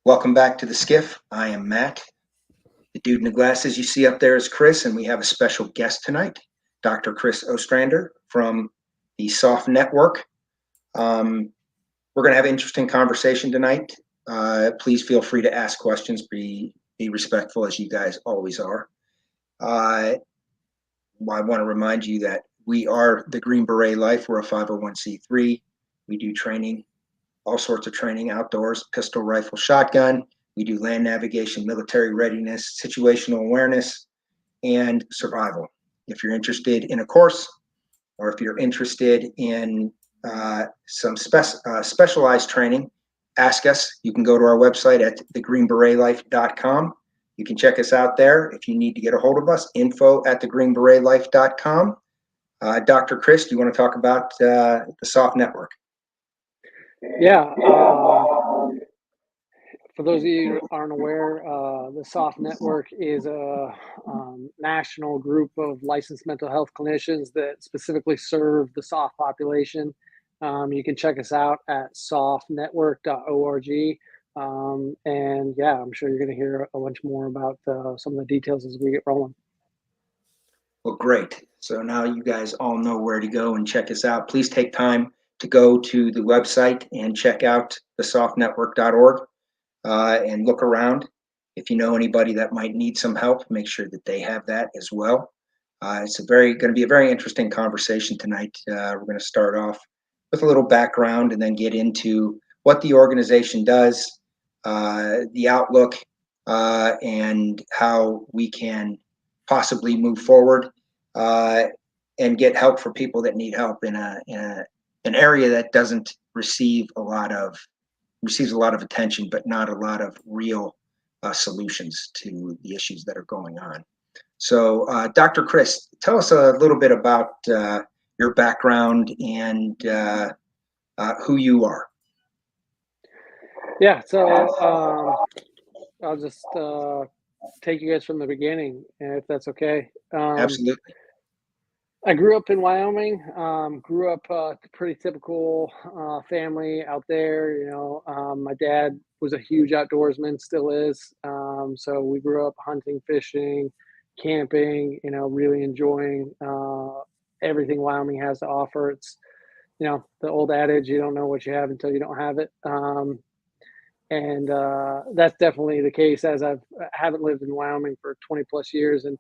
Welcome back to the SCIF. I am Matt. The dude in the glasses you see up there is Chris, and we have a special guest tonight, Dr. Chris Ostrander from the SOF network. We're going to have an interesting conversation tonight. Please feel free to ask questions. Be respectful, as you guys always are. I want to remind you that we are the Green Beret Life. We're a 501c3. We do training, all sorts of training outdoors, pistol, rifle, shotgun. We do land navigation, military readiness, situational awareness, and survival. If you're interested in a course, or if you're interested in some specialized training, ask us. You can go to our website at thegreenberetlife.com. You can check us out there. If you need to get a hold of us, info@thegreenberetlife.com. Dr. Chris, do you want to talk about the SOF network? Yeah. For those of you who aren't aware, the SOF network is a national group of licensed mental health clinicians that specifically serve the SOF population. You can check us out at sofnetwork.org. And yeah, I'm sure you're going to hear a bunch more about some of the details as we get rolling. Well, great. So now you guys all know where to go and check us out. Please take time to go to the website and check out the sofnetwork.org. And look around. If you know anybody that might need some help, make sure that they have that as well. It's going to be a very interesting conversation tonight. We're going to start off with a little background and then get into what the organization does, the outlook, and how we can possibly move forward and get help for people that need help in an area that doesn't receives a lot of attention, but not a lot of real solutions to the issues that are going on. So, Dr. Chris, tell us a little bit about your background and who you are. Yeah, so I'll just take you guys from the beginning, if that's okay. Absolutely. I grew up in Wyoming, grew up pretty typical family out there. My dad was a huge outdoorsman, still is. So we grew up hunting, fishing, camping, really enjoying everything Wyoming has to offer. It's, the old adage, you don't know what you have until you don't have it. And that's definitely the case, as I haven't lived in Wyoming for 20 plus years. And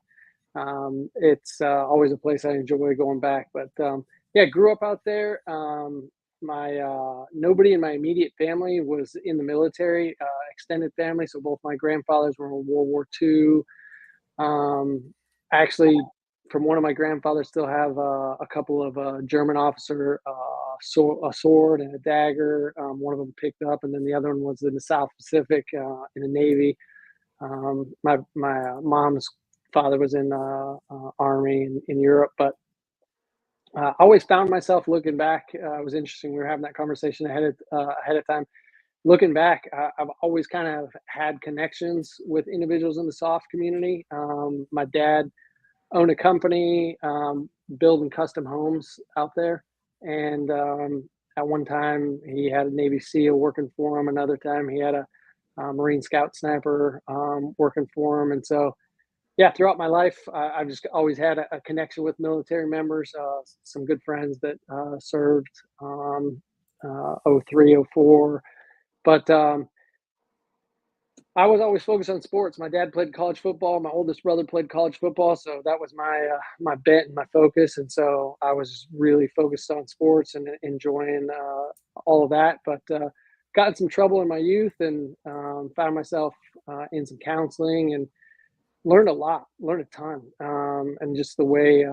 it's always a place I enjoy going back. But yeah, grew up out there. Nobody in my immediate family was in the military, extended family. So both my grandfathers were in World War II. Actually, from one of my grandfathers, still have a couple of German officer, a sword and a dagger. One of them picked up, and then the other one was in the South Pacific in the Navy. My mom's father was in Army in Europe, but I always found myself looking back. It was interesting. We were having that conversation ahead of time. Looking back, I've always kind of had connections with individuals in the SOF community. My dad owned a company building custom homes out there, and at one time he had a Navy SEAL working for him. Another time he had a Marine Scout sniper working for him, and so yeah, throughout my life, I've just always had a connection with military members, some good friends that served 03, 04. But I was always focused on sports. My dad played college football. My oldest brother played college football. So that was my bent and my focus. And so I was really focused on sports and enjoying all of that. But got in some trouble in my youth and found myself in some counseling and learned a ton. And just the way,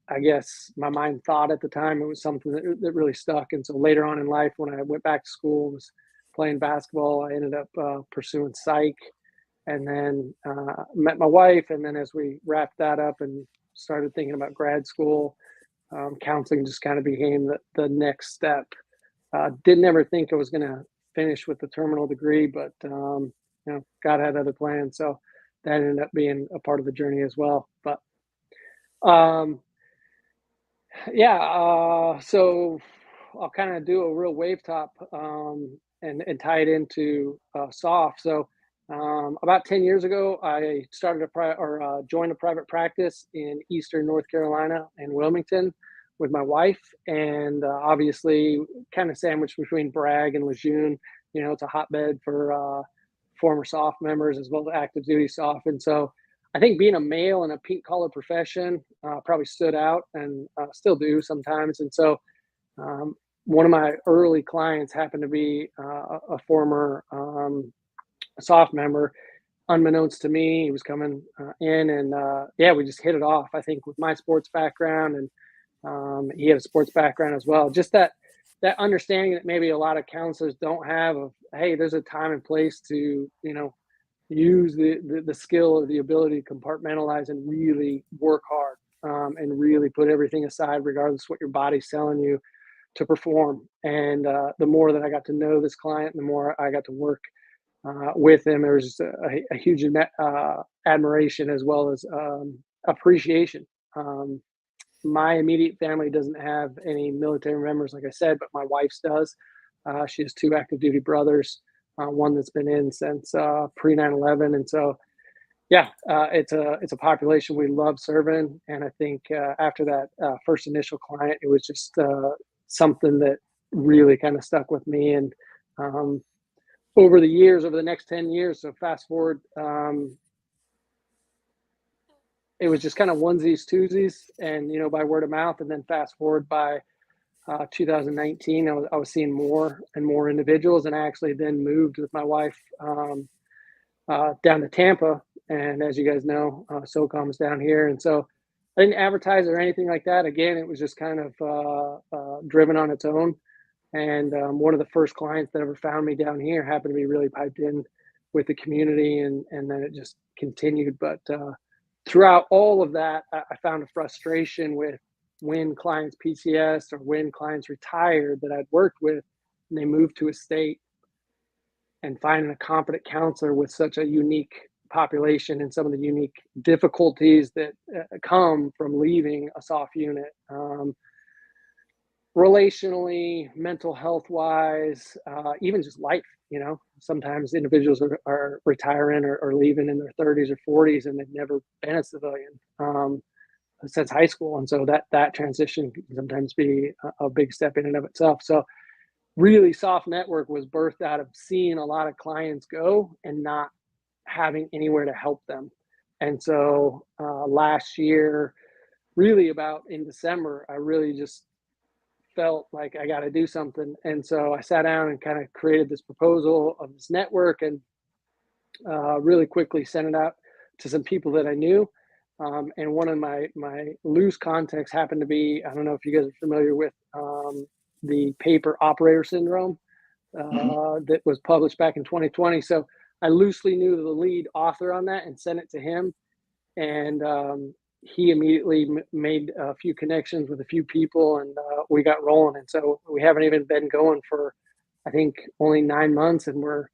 I guess, my mind thought at the time, it was something that really stuck. And so later on in life, when I went back to school and was playing basketball, I ended up pursuing psych and then met my wife. And then as we wrapped that up and started thinking about grad school, counseling just kind of became the next step. Didn't ever think I was going to finish with the terminal degree, but God had other plans. So that ended up being a part of the journey as well. But so I'll kind of do a real wave top and tie it into soft. So about 10 years ago, I started joined a private practice in Eastern North Carolina and Wilmington with my wife, and obviously kind of sandwiched between Bragg and Lejeune. You know, it's a hotbed for former soft members as well as active duty soft, and so I think being a male in a pink collar profession probably stood out, and still do sometimes. And so um, one of my early clients happened to be a former soft member. Unbeknownst to me, he was coming in, and yeah, we just hit it off. I think with my sports background, and he had a sports background as well. Just that understanding that maybe a lot of counselors don't have of, hey, there's a time and place to, you know, use the skill or the ability to compartmentalize and really work hard, and really put everything aside, regardless of what your body's telling you, to perform. And the more that I got to know this client, the more I got to work with him. There was just a huge admiration as well as appreciation. My immediate family doesn't have any military members, like I said, but my wife's does. She has two active duty brothers, one that's been in since pre 9/11, and so yeah, it's a population we love serving. And I think after that first initial client, it was just something that really kind of stuck with me. And um, over the years, over the next 10 years, so fast forward, it was just kind of onesies, twosies, and you know, by word of mouth. And then fast forward by 2019, I was seeing more and more individuals, and I actually then moved with my wife down to Tampa. And as you guys know, SOCOM is down here, and so I didn't advertise or anything like that. Again, it was just kind of driven on its own. And one of the first clients that ever found me down here happened to be really piped in with the community, and then it just continued. But throughout all of that, I found a frustration with when clients PCS or when clients retired that I'd worked with, and they moved to a state, and finding a competent counselor with such a unique population and some of the unique difficulties that come from leaving a soft unit. Relationally, mental health wise, even just life. You know, sometimes individuals are retiring or leaving in their 30s or 40s, and they've never been a civilian since high school, and so that transition can sometimes be a big step in and of itself. So really, soft network was birthed out of seeing a lot of clients go and not having anywhere to help them. And so last year, really about in December, I really just felt like I got to do something. And so I sat down and kind of created this proposal of this network, and really quickly sent it out to some people that I knew. And one of my loose contacts happened to be, I don't know if you guys are familiar with the paper operator syndrome Mhm. that was published back in 2020. So I loosely knew the lead author on that and sent it to him. And he immediately made a few connections with a few people, and we got rolling. And so we haven't even been going for, I think, only 9 months, and we're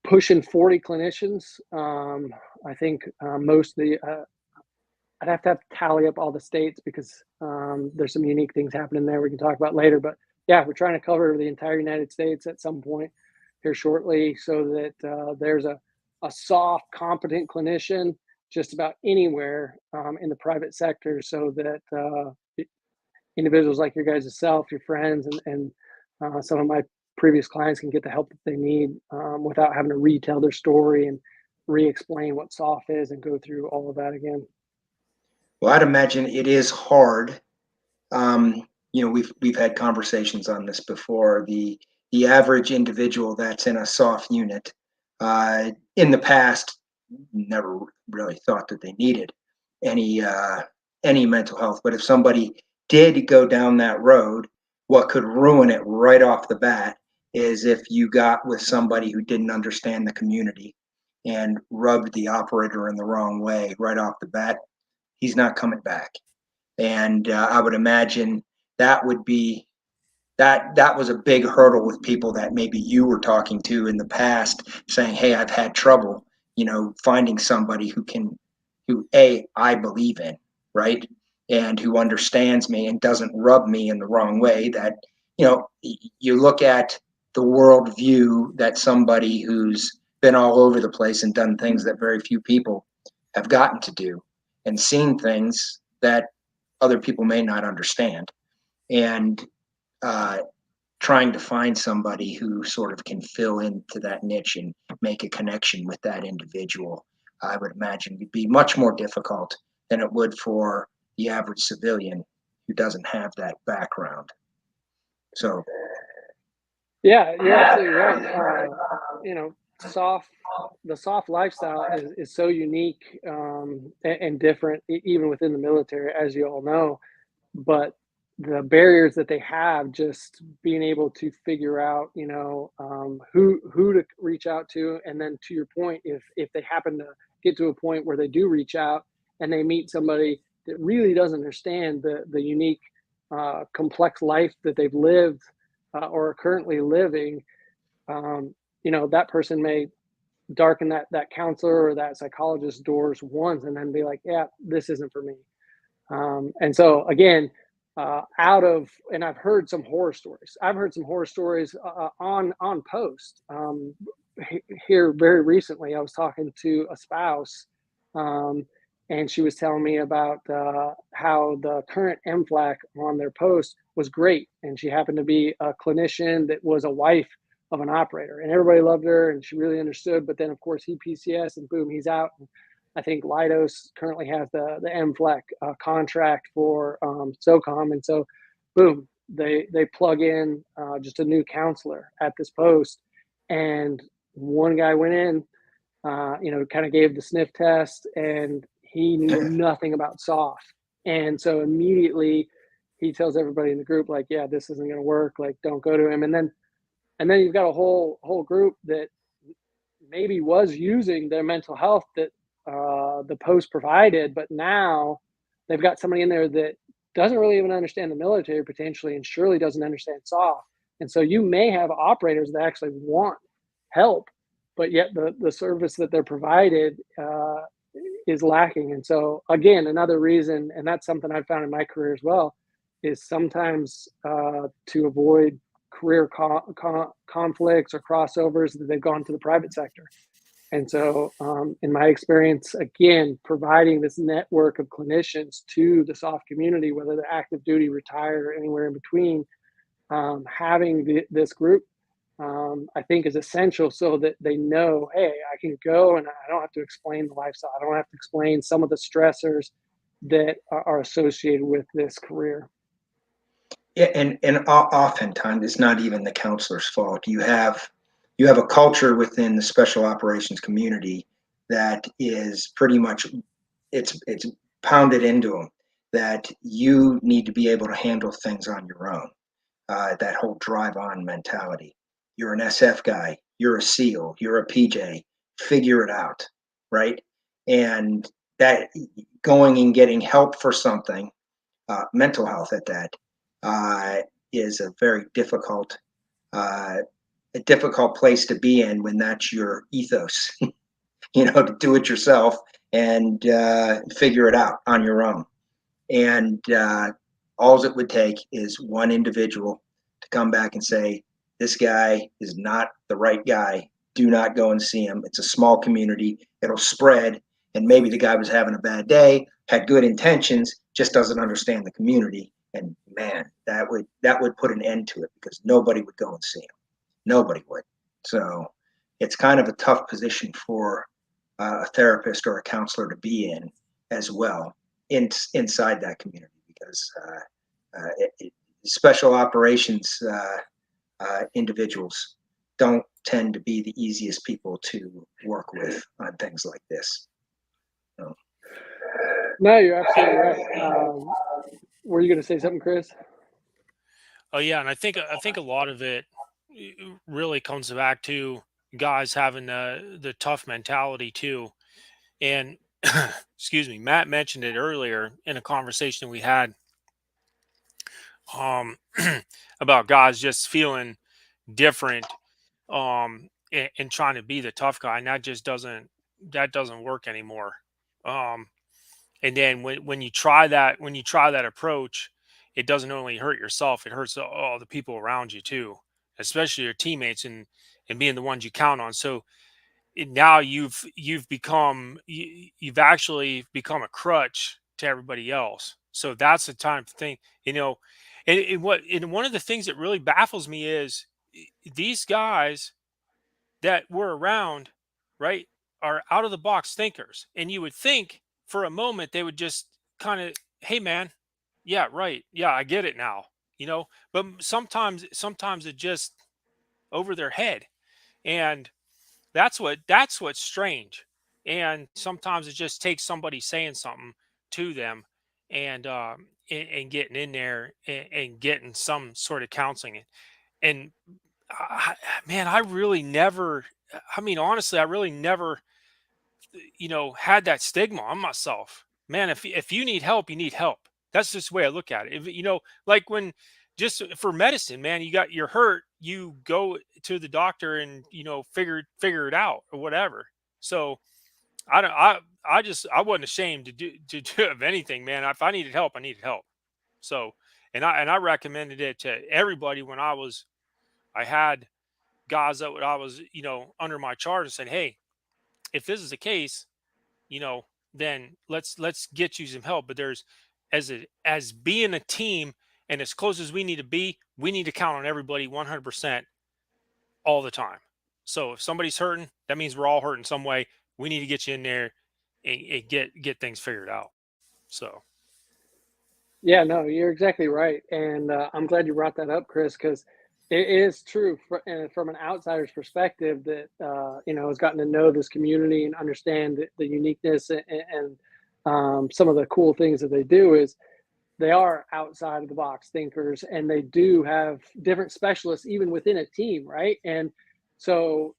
pushing 40 clinicians. I think most of the, I'd have to tally up all the states because there's some unique things happening there we can talk about later. But yeah, we're trying to cover the entire United States at some point here shortly, so that there's a soft, competent clinician just about anywhere in the private sector, so that individuals like your guys' self, your friends, and some of my previous clients can get the help that they need without having to retell their story and re-explain what SOF is and go through all of that again. Well, I'd imagine it is hard. We've had conversations on this before. The average individual that's in a soft unit, in the past, never really thought that they needed any any mental health. But if somebody did go down that road, what could ruin it right off the bat is if you got with somebody who didn't understand the community and rubbed the operator in the wrong way right off the bat. He's not coming back. And I would imagine that would be that was a big hurdle with people that maybe you were talking to in the past, saying, "Hey, I've had trouble, finding somebody who I believe in, right?" and who understands me and doesn't rub me in the wrong way. That, you look at the world view that somebody who's been all over the place and done things that very few people have gotten to do, and seen things that other people may not understand, and trying to find somebody who sort of can fill into that niche and make a connection with that individual, I would imagine would be much more difficult than it would for the average civilian who doesn't have that background. So, Yeah, you're absolutely right. You know, soft the soft lifestyle is so unique, and different, even within the military, as you all know. But the barriers that they have, just being able to figure out, who to reach out to, and then to your point, if they happen to get to a point where they do reach out and they meet somebody that really doesn't understand the unique, complex life that they've lived, or are currently living, that person may darken that counselor or that psychologist's doors once, and then be like, yeah, this isn't for me. And so again, and I've heard some horror stories. I've heard some horror stories, on post. Here very recently, I was talking to a spouse, um, and she was telling me about, how the current MFLAC on their post was great, and she happened to be a clinician that was a wife of an operator, and everybody loved her, and she really understood. But then, of course, he PCS, and boom, he's out. I think Leidos currently has the MFLEC, contract for, SOCOM, and so boom, they plug in, just a new counselor at this post, and one guy went in, kind of gave the sniff test, and he knew nothing about SOF, and so immediately he tells everybody in the group, like, yeah, this isn't going to work, like, don't go to him. And then you've got a whole group that maybe was using their mental health that, the post provided, but now they've got somebody in there that doesn't really even understand the military potentially, and surely doesn't understand SOF. And so you may have operators that actually want help, but yet the service that they're provided, is lacking. And so again, another reason, and that's something I've found in my career as well, is sometimes, to avoid career conflicts or crossovers, that they've gone to the private sector. And so, in my experience, again, providing this network of clinicians to the SOF community, whether they're active duty, retired, or anywhere in between, having this group, I think, is essential, so that they know, hey, I can go and I don't have to explain the lifestyle. I don't have to explain some of the stressors that are associated with this career. yeah, and oftentimes it's not even the counselor's fault. You have a culture within the special operations community that is pretty much, it's pounded into them that you need to be able to handle things on your own. That whole drive on mentality. You're an SF guy, you're a SEAL, you're a PJ, figure it out, right? And that, going and getting help for something, mental health at that, uh, is uh, a difficult place to be in when that's your ethos. To do it yourself and figure it out on your own. And all it would take is one individual to come back and say, this guy is not the right guy. Do not go and see him. It's a small community. It'll spread. And maybe the guy was having a bad day, had good intentions, just doesn't understand the community. And man, that would put an end to it, because nobody would go and see him. Nobody would. So it's kind of a tough position for a therapist or a counselor to be in as well, inside that community, because special operations individuals don't tend to be the easiest people to work with on things like this. So, No, you're absolutely right. Were you going to say something, Chris? Oh yeah, and I think a lot of it really comes back to guys having the tough mentality too. And excuse me, Matt mentioned it earlier in a conversation we had, um about guys just feeling different, and trying to be the tough guy, and that doesn't work anymore. Um And then when you try that approach, it doesn't only hurt yourself, it hurts all the people around you too, especially your teammates and being the ones you count on. So now you've actually become a crutch to everybody else. So that's the time to think, and one of the things that really baffles me is these guys that were around, right, are out of the box thinkers. And you would think for a moment they would just kind of, hey man, yeah, right. Yeah, I get it now. But sometimes it just over their head. And that's what's strange. And sometimes it just takes somebody saying something to them and getting in there and getting some sort of counseling. And I, man, I really never, I mean, honestly, I really never, had that stigma on myself. Man, if you need help, you need help. That's just the way I look at it. Like when just for medicine, man, you're hurt, you go to the doctor and figure it out or whatever. So I don't, I wasn't ashamed to do of anything, man. If I needed help, I needed help. So, and I recommended it to everybody when I had guys that I was, under my charge and said, hey, if this is the case, you know, then let's get you some help. But there's as being a team and as close as we need to be, we need to count on everybody 100% all the time. So if somebody's hurting, that means we're all hurting some way. We need to get you in there and get things figured out. So Yeah, no, you're exactly right, and I'm glad you brought that up, Chris, because it is true from an outsider's perspective that has gotten to know this community and understand the uniqueness and some of the cool things that they do is they are outside of the box thinkers, and they do have different specialists even within a team, right? And so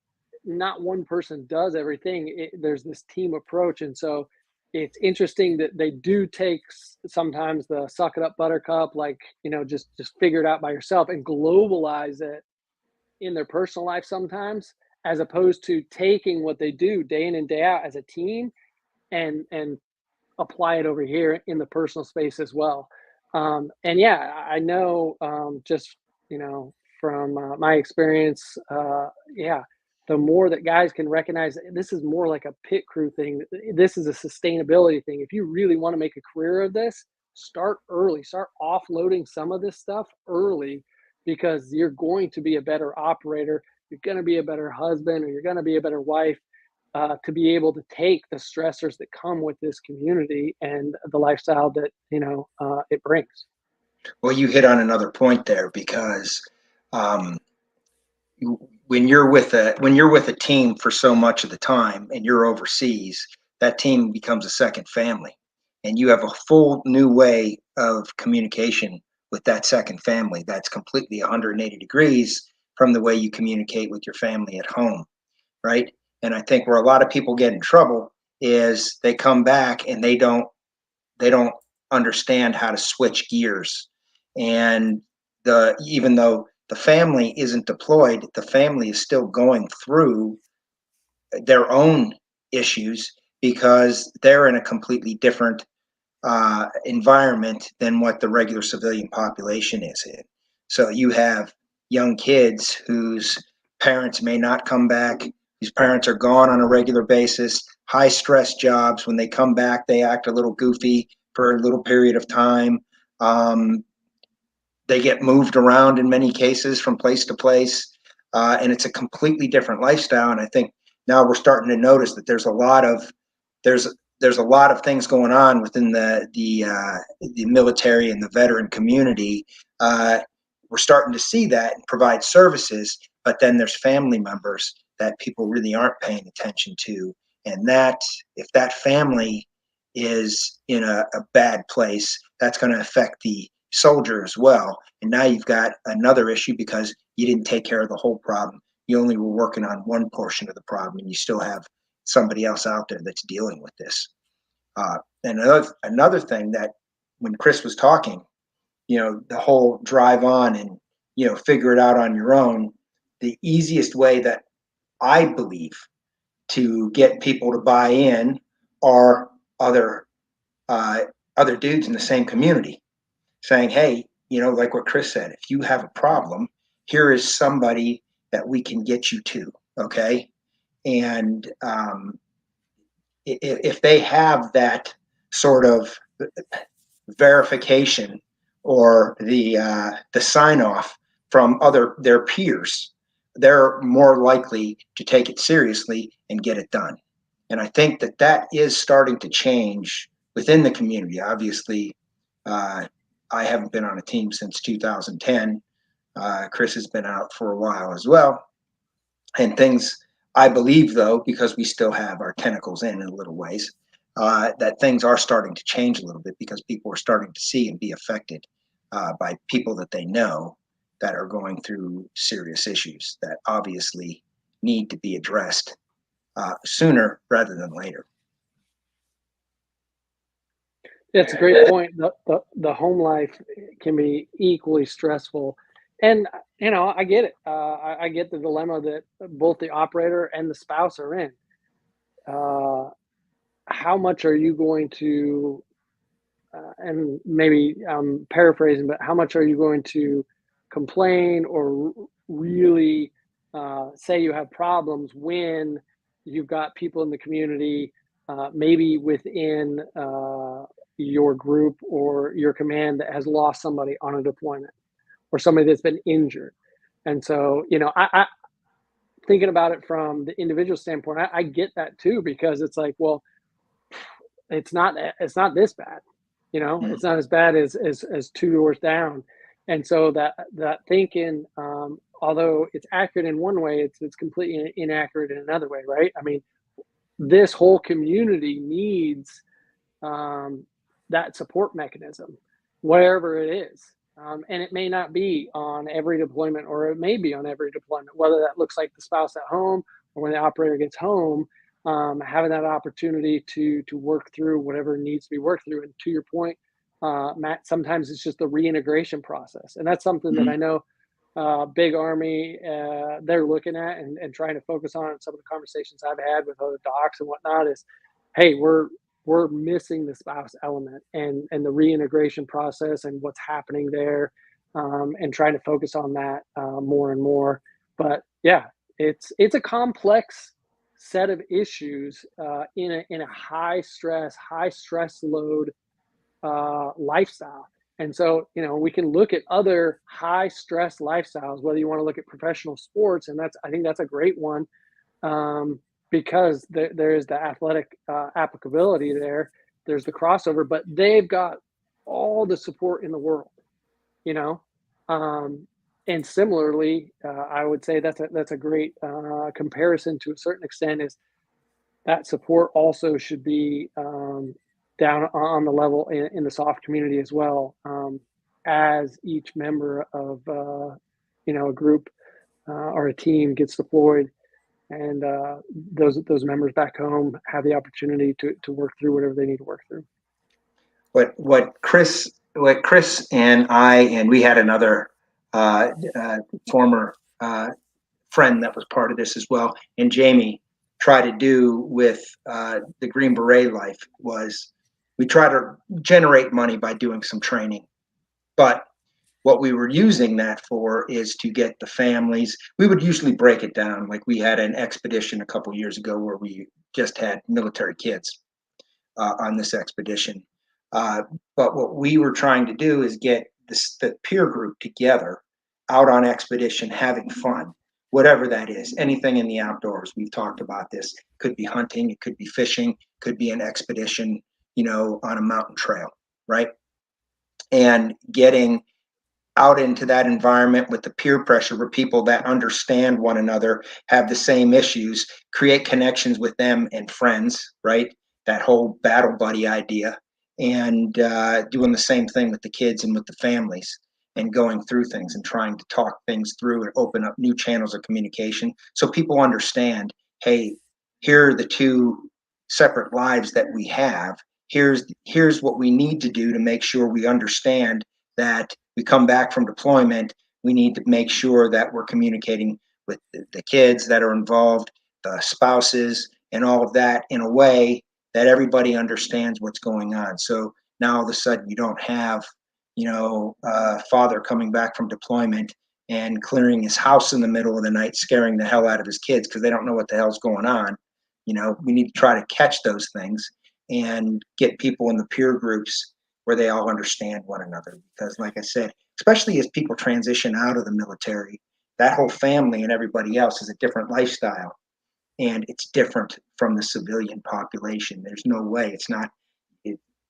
not one person does everything. There's this team approach, and so it's interesting that they do take sometimes the suck it up buttercup, like just figure it out by yourself, and globalize it in their personal life sometimes, as opposed to taking what they do day in and day out as a team and apply it over here in the personal space as well. And yeah, I know, just from my experience, yeah, the more that guys can recognize this is more like a pit crew thing, this is a sustainability thing. If you really want to make a career of this, start early, start offloading some of this stuff early, because you're going to be a better operator, you're going to be a better husband, or you're going to be a better wife, to be able to take the stressors that come with this community and the lifestyle that it brings. Well, you hit on another point there because um, when you're with a team for so much of the time and you're overseas, that team becomes a second family, and you have a full new way of communication with that second family that's completely 180 degrees from the way you communicate with your family at home, right? And I think where a lot of people get in trouble is they come back and they don't understand how to switch gears. And even though the family isn't deployed, the family is still going through their own issues because they're in a completely different environment than what the regular civilian population is in. So you have young kids whose parents may not come back, whose parents are gone on a regular basis, high stress jobs. When they come back, they act a little goofy for a little period of time. Um, they get moved around in many cases from place to place, and it's a completely different lifestyle. And I think now we're starting to notice that there's there's a lot of things going on within the military and the veteran community. Uh, we're starting to see that and provide services, but then there's family members that people really aren't paying attention to, and that if that family is in a bad place, that's going to affect the soldier as well. And now you've got another issue because you didn't take care of the whole problem. You only were working on one portion of the problem, and you still have somebody else out there that's dealing with this. And another thing that when Chris was talking, the whole drive on and figure it out on your own. The easiest way that I believe to get people to buy in are other other dudes in the same community, saying, hey, like what Chris said, if you have a problem, here is somebody that we can get you to, okay? And if they have that sort of verification or the sign off from their peers, they're more likely to take it seriously and get it done. And I think that is starting to change within the community. Obviously, I haven't been on a team since 2010. Chris has been out for a while as well. And things, I believe, though, because we still have our tentacles in little ways, that things are starting to change a little bit because people are starting to see and be affected by people that they know that are going through serious issues that obviously need to be addressed sooner rather than later. That's a great point. The home life can be equally stressful. And, I get it. I get the dilemma that both the operator and the spouse are in. How much are you going to, and maybe I'm paraphrasing, but how much are you going to complain or really say you have problems when you've got people in the community, maybe within your group or your command that has lost somebody on a deployment or somebody that's been injured? And so, I thinking about it from the individual standpoint, I get that too, because it's like, well, it's not this bad, it's not as bad as two doors down. And so that thinking, although it's accurate in one way, it's completely inaccurate in another way, right? I mean, this whole community needs that support mechanism, wherever it is. And it may not be on every deployment, or it may be on every deployment, whether that looks like the spouse at home or when the operator gets home, having that opportunity to work through whatever needs to be worked through. And to your point, Matt, sometimes it's just the reintegration process. And that's something that I know Big Army, they're looking at and trying to focus on. Some of the conversations I've had with other docs and whatnot is, hey, we're missing the spouse element and the reintegration process and what's happening there, and trying to focus on that more and more. But yeah, it's a complex set of issues in a high stress load lifestyle. And so, we can look at other high stress lifestyles, whether you want to look at professional sports, and I think that's a great one, because there is the athletic applicability there. There's the crossover, but they've got all the support in the world, and similarly, I would say that's a great comparison to a certain extent. Is that support also should be down on the level in the SOF community as well, as each member of a group or a team gets deployed, and those members back home have the opportunity to work through whatever they need to work through. What Chris and I, and we had another former friend that was part of this as well, and Jamie, try to do with the Green Beret life was we try to generate money by doing some training. But what we were using that for is to get the families. We would usually break it down. Like we had an expedition a couple years ago where we just had military kids on this expedition. But what we were trying to do is get the peer group together out on expedition, having fun, whatever that is, anything in the outdoors. We've talked about this. Could be hunting, it could be fishing, could be an expedition, on a mountain trail, right? And getting out into that environment with the peer pressure where people that understand one another, have the same issues, create connections with them and friends, right? That whole battle buddy idea, and doing the same thing with the kids and with the families, and going through things and trying to talk things through and open up new channels of communication so people understand, hey, here are the two separate lives that we have. Here's what we need to do to make sure we understand that we come back from deployment. We need to make sure that we're communicating with the kids that are involved, the spouses, and all of that in a way that everybody understands what's going on. So now all of a sudden you don't have, father coming back from deployment and clearing his house in the middle of the night, scaring the hell out of his kids because they don't know what the hell's going on. We need to try to catch those things and get people in the peer groups where they all understand one another. Because, like I said, especially as people transition out of the military, that whole family and everybody else is a different lifestyle. And it's different from the civilian population. There's no way.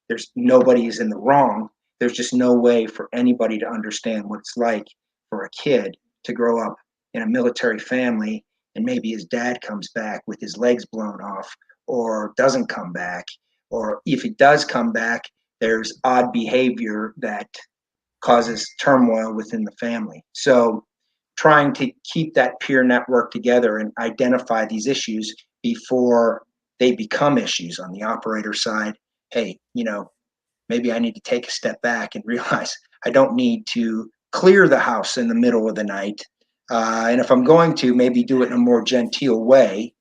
There's nobody's in the wrong. There's just no way for anybody to understand what it's like for a kid to grow up in a military family and maybe his dad comes back with his legs blown off or doesn't come back. Or if he does come back, there's odd behavior that causes turmoil within the family. So trying to keep that peer network together and identify these issues before they become issues on the operator side. Hey, maybe I need to take a step back and realize I don't need to clear the house in the middle of the night. And if I'm going to, maybe do it in a more genteel way,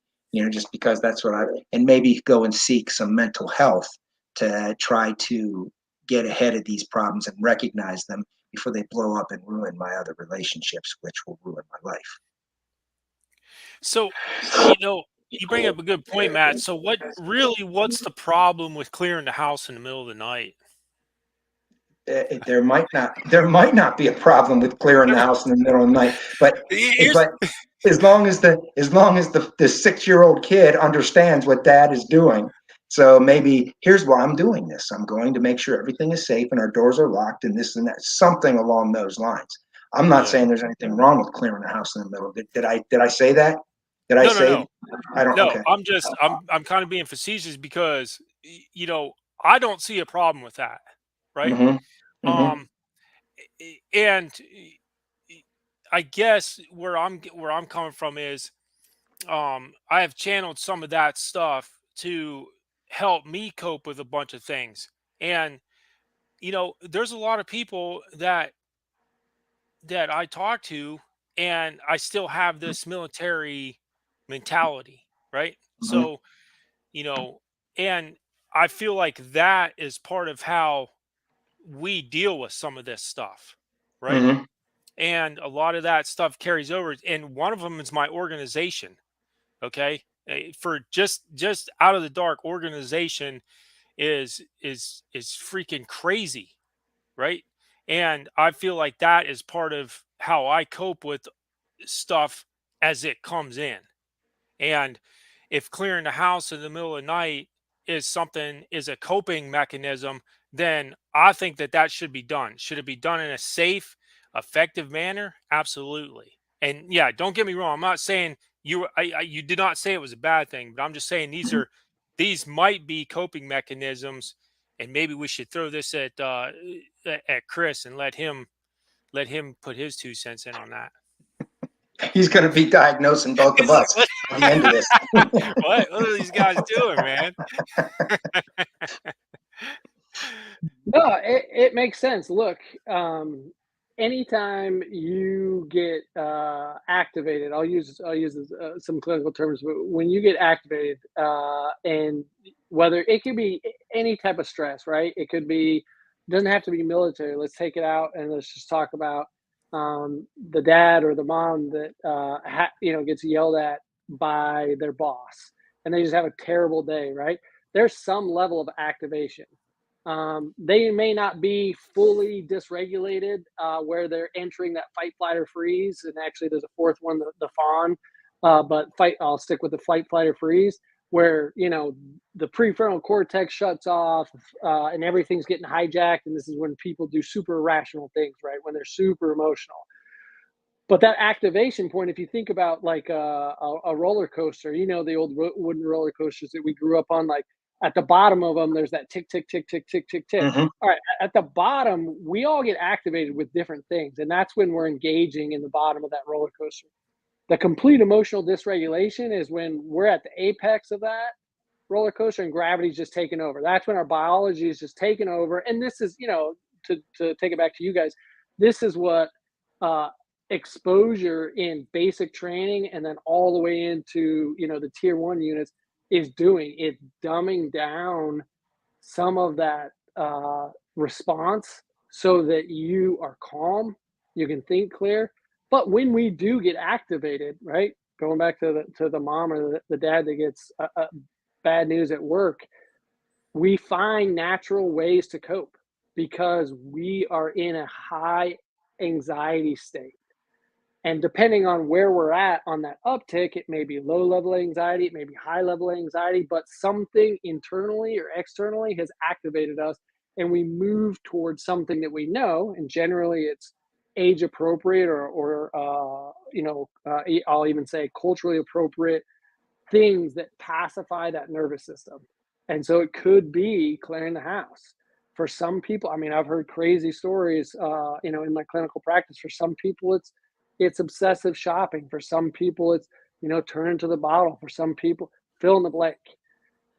just because that's what and maybe go and seek some mental health to try to get ahead of these problems and recognize them before they blow up and ruin my other relationships, which will ruin my life. So, you bring up a good point, Matt. So what's the problem with clearing the house in the middle of the night? There might not be a problem with clearing the house in the middle of the night, but Here's but as long as the 6-year-old kid understands what dad is doing. So maybe here's why I'm doing this. I'm going to make sure everything is safe and our doors are locked and this and that, something along those lines. I'm not Yeah. saying there's anything wrong with clearing the house in the middle. Did I say that? Did I No, no, say? no. I don't. No, Okay. I'm kind of being facetious because I don't see a problem with that, right? Mm-hmm. Mm-hmm. Um, and I guess where I'm coming from is I have channeled some of that stuff to help me cope with a bunch of things. And there's a lot of people that I talk to and I still have this military mentality, right? Mm-hmm. So, you know, and I feel like that is part of how we deal with some of this stuff, right? Mm-hmm. And a lot of that stuff carries over. And one of them is my organization. Okay. For just out of the dark, organization is freaking crazy, right? And I feel like that is part of how I cope with stuff as it comes in. And if clearing the house in the middle of the night is a coping mechanism, then I think that should be done. Should it be done in a safe, effective manner? Absolutely. And yeah, don't get me wrong. I'm not saying you did not say it was a bad thing, but I'm just saying these might be coping mechanisms, and maybe we should throw this at Chris and let him put his 2 cents in on that. He's going to be diagnosing both of He's like, us by the end of this. what are these guys doing, man? No, it makes sense. Look, anytime you get activated, I'll use some clinical terms, but when you get activated, and whether it could be any type of stress, right? It could be, doesn't have to be military. Let's take it out and let's just talk about the dad or the mom that gets yelled at by their boss, and they just have a terrible day, right? There's some level of activation. They may not be fully dysregulated where they're entering that fight, flight, or freeze. And actually, there's a fourth one, the fawn. But fight, I'll stick with the fight, flight, or freeze, where the prefrontal cortex shuts off and everything's getting hijacked. And this is when people do super irrational things, right? When they're super emotional. But that activation point, if you think about like a roller coaster, the old wooden roller coasters that we grew up on, like at the bottom of them, there's that tick, tick, tick, tick, tick, tick, tick. Mm-hmm. All right, at the bottom, we all get activated with different things, and that's when we're engaging in the bottom of that roller coaster. The complete emotional dysregulation is when we're at the apex of that roller coaster and gravity's just taking over. That's when our biology is just taking over. And this is, to take it back to you guys, this is what uh, exposure in basic training and then all the way into, the tier 1 units is doing. It's dumbing down some of that response so that you are calm, you can think clear. But when we do get activated, right? Going back to the mom or the dad that gets bad news at work, we find natural ways to cope because we are in a high anxiety state. And depending on where we're at on that uptick, it may be low level anxiety, it may be high level anxiety, but something internally or externally has activated us and we move towards something that we know. And generally it's age appropriate I'll even say culturally appropriate things that pacify that nervous system. And so it could be clearing the house. For some people, I mean, I've heard crazy stories, in my clinical practice. For some people, it's obsessive shopping. For some people, it's turning to the bottle. For some people, fill in the blank.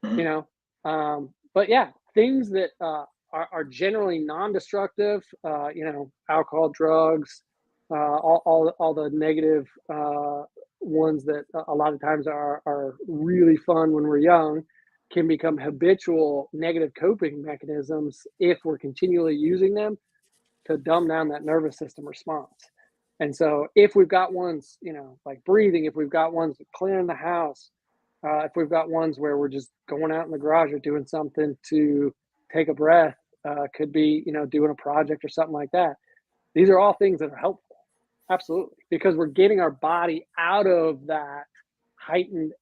You know, but yeah, things that are generally non-destructive. Alcohol, drugs, all the negative ones that a lot of times are really fun when we're young can become habitual negative coping mechanisms if we're continually using them to dumb down that nervous system response. And so if we've got ones, like breathing, if we've got ones clearing the house, if we've got ones where we're just going out in the garage or doing something to take a breath, could be, doing a project or something like that. These are all things that are helpful. Absolutely. Because we're getting our body out of that heightened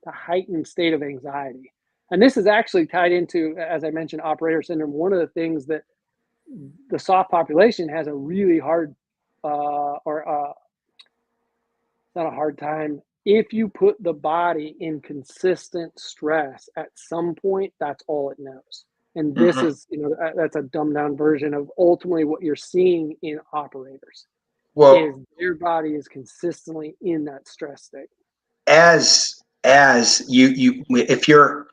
the heightened state of anxiety. And this is actually tied into, as I mentioned, operator syndrome. One of the things that the SOF population has a really hard not a hard time. If you put the body in consistent stress at some point, that's all it knows. And this is, that's a dumbed down version of ultimately what you're seeing in operators. Well, is their body is consistently in that stress state. as you if you're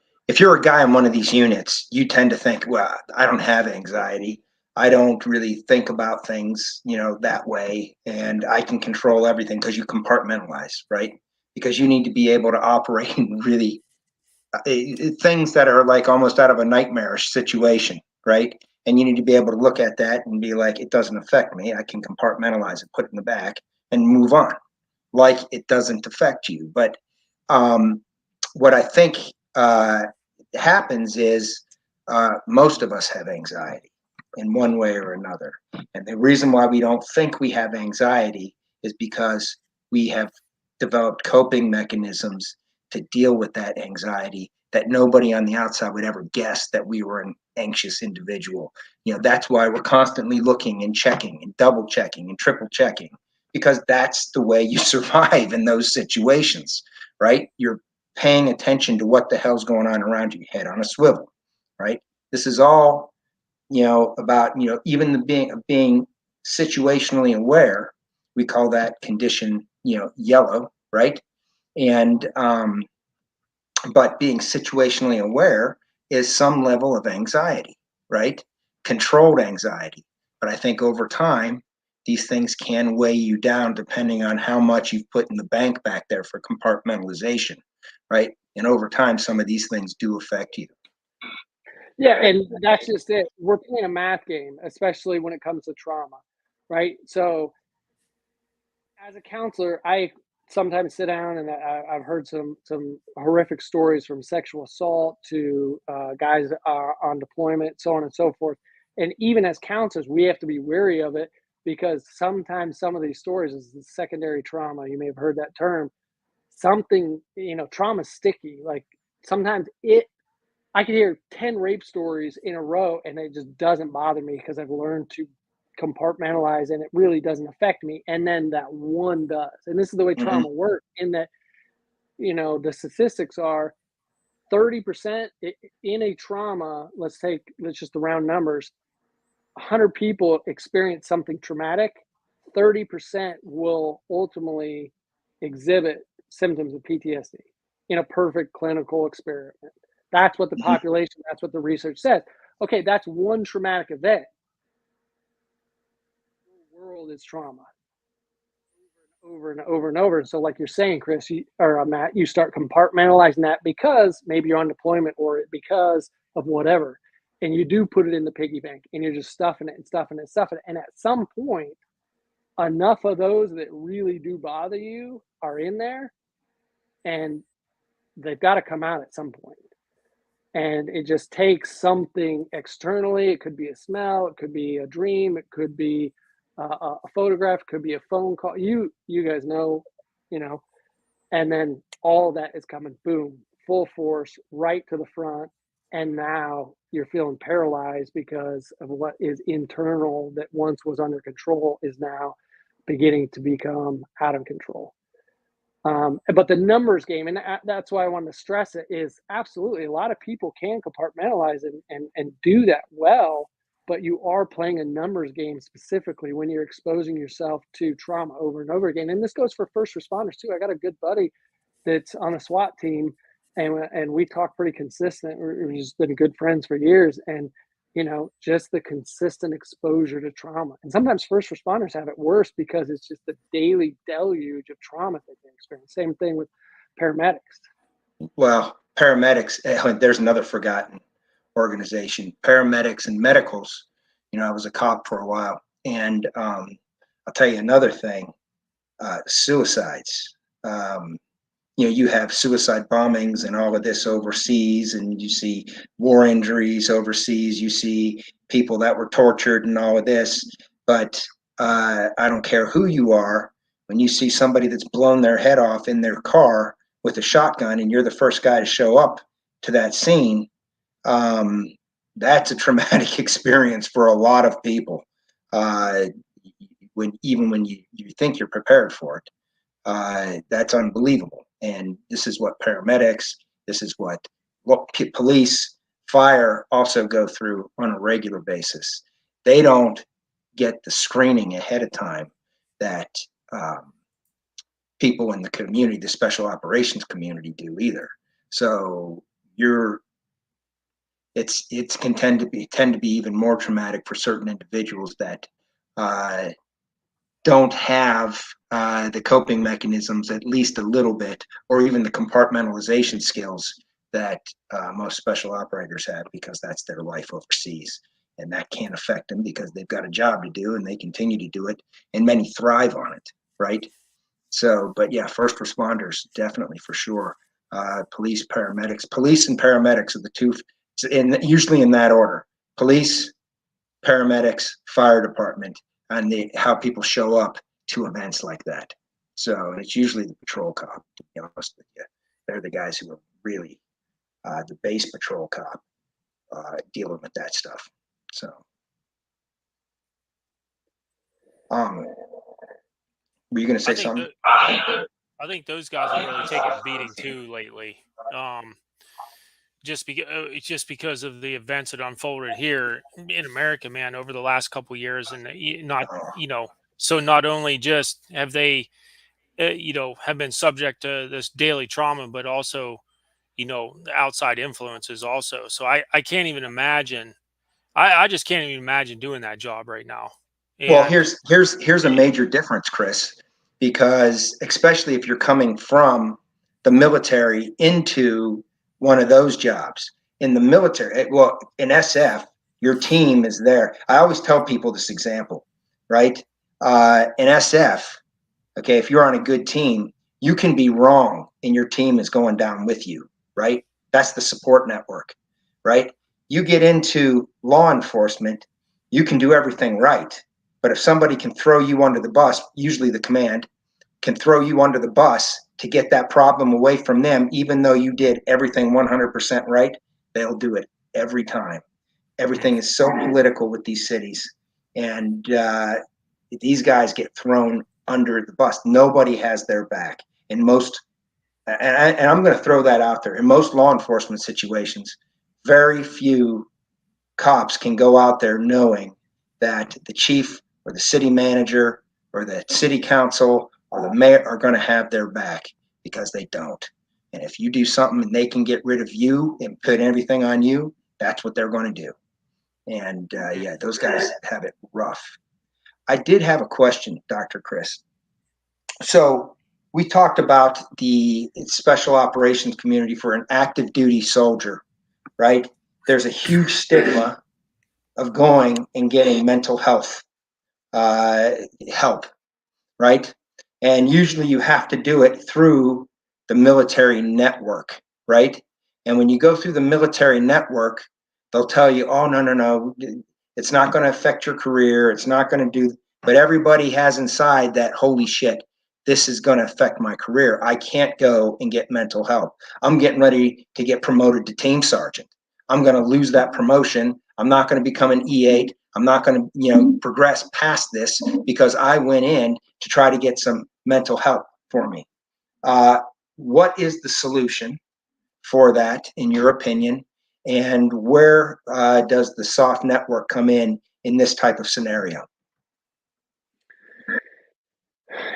a guy in one of these units, you tend to think, well, I don't have anxiety. I don't really think about things, that way, and I can control everything because you compartmentalize, right? Because you need to be able to operate in really things that are like almost out of a nightmarish situation, right? And you need to be able to look at that and be like, it doesn't affect me. I can compartmentalize it, put it in the back, and move on, like it doesn't affect you. But what I think happens is most of us have anxiety in one way or another. And the reason why we don't think we have anxiety is because we have developed coping mechanisms to deal with that anxiety that nobody on the outside would ever guess that we were an anxious individual. That's why we're constantly looking and checking and double checking and triple checking, because that's the way you survive in those situations, right? You're paying attention to what the hell's going on around you, head on a swivel, right? This is all, about, even the being situationally aware. We call that condition, yellow, right? And but being situationally aware is some level of anxiety, right? Controlled anxiety. But I think over time, these things can weigh you down depending on how much you've put in the bank back there for compartmentalization, right? And over time, some of these things do affect you. Yeah, and that's just it. We're playing a math game, especially when it comes to trauma, right? So as a counselor, I sometimes sit down and I've heard some horrific stories from sexual assault to guys that are on deployment, so on and so forth. And even as counselors, we have to be wary of it because sometimes some of these stories is the secondary trauma. You may have heard that term. Something, trauma is sticky. Like sometimes I could hear 10 rape stories in a row and it just doesn't bother me because I've learned to compartmentalize and it really doesn't affect me. And then that one does. And this is the way trauma works in that, the statistics are 30% in a trauma. Let's just the round numbers. 100 people experience something traumatic. 30% will ultimately exhibit symptoms of PTSD in a perfect clinical experiment. That's what the population, that's what the research says. Okay, that's one traumatic event. The world is trauma. over and over and over. So like you're saying, Chris, or Matt, you start compartmentalizing that because maybe you're on deployment or because of whatever. And you do put it in the piggy bank and you're just stuffing it and stuffing it and stuffing it. And at some point, enough of those that really do bother you are in there and they've got to come out at some point. And it just takes something externally. It could be a smell, it could be a dream, it could be a photograph, it could be a phone call. You guys know, you know, and then all that is coming, boom, full force, right to the front. And now you're feeling paralyzed because of what is internal that once was under control is now beginning to become out of control. But the numbers game, and that's why I wanted to stress it, is absolutely a lot of people can compartmentalize and do that well, but you are playing a numbers game specifically when you're exposing yourself to trauma over and over again. And this goes for first responders too. I got a good buddy that's on a SWAT team, and we talk pretty consistent. We've just been good friends for years, and you know, just the consistent exposure to trauma. And sometimes first responders have it worse because it's just the daily deluge of trauma that they experience. Same thing with paramedics. Well, paramedics, there's another forgotten organization, paramedics and medicals. You know, I was a cop for a while, and I'll tell you another thing, suicides. You know, you have suicide bombings and all of this overseas, and you see war injuries overseas. You see people that were tortured and all of this. But I don't care who you are, when you see somebody that's blown their head off in their car with a shotgun and you're the first guy to show up to that scene, that's a traumatic experience for a lot of people. When you think you're prepared for it, that's unbelievable. And this is what paramedics, this is what police, fire also go through on a regular basis. They don't get the screening ahead of time that people in the community, the special operations community, do either. So it's can tend to be even more traumatic for certain individuals that don't have the coping mechanisms, at least a little bit, or even the compartmentalization skills that most special operators have, because that's their life overseas. And that can't affect them because they've got a job to do and they continue to do it, and many thrive on it, right? So, but yeah, first responders, definitely, for sure. Police, paramedics. Police and paramedics are the two, usually in that order. Police, paramedics, fire department, and how people show up to events like that. So it's usually the patrol cop, to be honest with you. They're the guys who are really the base patrol cop dealing with that stuff. So, were you going to say something? I think those guys are really taking a beating too lately. Just because of the events that unfolded here in America, man, over the last couple of years, and so not only just have they, have been subject to this daily trauma, but also, the outside influences also. So I can't even imagine. I just can't even imagine doing that job right now. Well, And here's a major difference, Chris, because especially if you're coming from the military into one of those jobs. In the military, well, in SF, your team is there. I always tell people this example, right? In SF, okay, if you're on a good team, you can be wrong and your team is going down with you, right? That's the support network, right? You get into law enforcement, you can do everything right. But if somebody can throw you under the bus, usually the command can throw you under the bus to get that problem away from them, even though you did everything 100% right, they'll do it every time. Everything is so political with these cities. And these guys get thrown under the bus. Nobody has their back. In most, and I'm going to throw that out there, in most law enforcement situations, very few cops can go out there knowing that the chief or the city manager or the city council or the mayor are going to have their back, because they don't. And if you do something and they can get rid of you and put everything on you, that's what they're going to do. And yeah, those guys have it rough. I did have a question, Dr. Chris. So we talked about the special operations community for an active duty soldier, right? There's a huge stigma of going and getting mental health help, right? And usually you have to do it through the military network, right? And when you go through the military network, they'll tell you, oh, no, no, no, it's not going to affect your career. It's not going to do, but everybody has inside that, holy shit, this is going to affect my career. I can't go and get mental health. I'm getting ready to get promoted to team sergeant. I'm going to lose that promotion. I'm not going to become an E8. I'm not going to, progress past this because I went in to try to get some mental help for me. What is the solution for that, in your opinion? And where does the SOF network come in this type of scenario?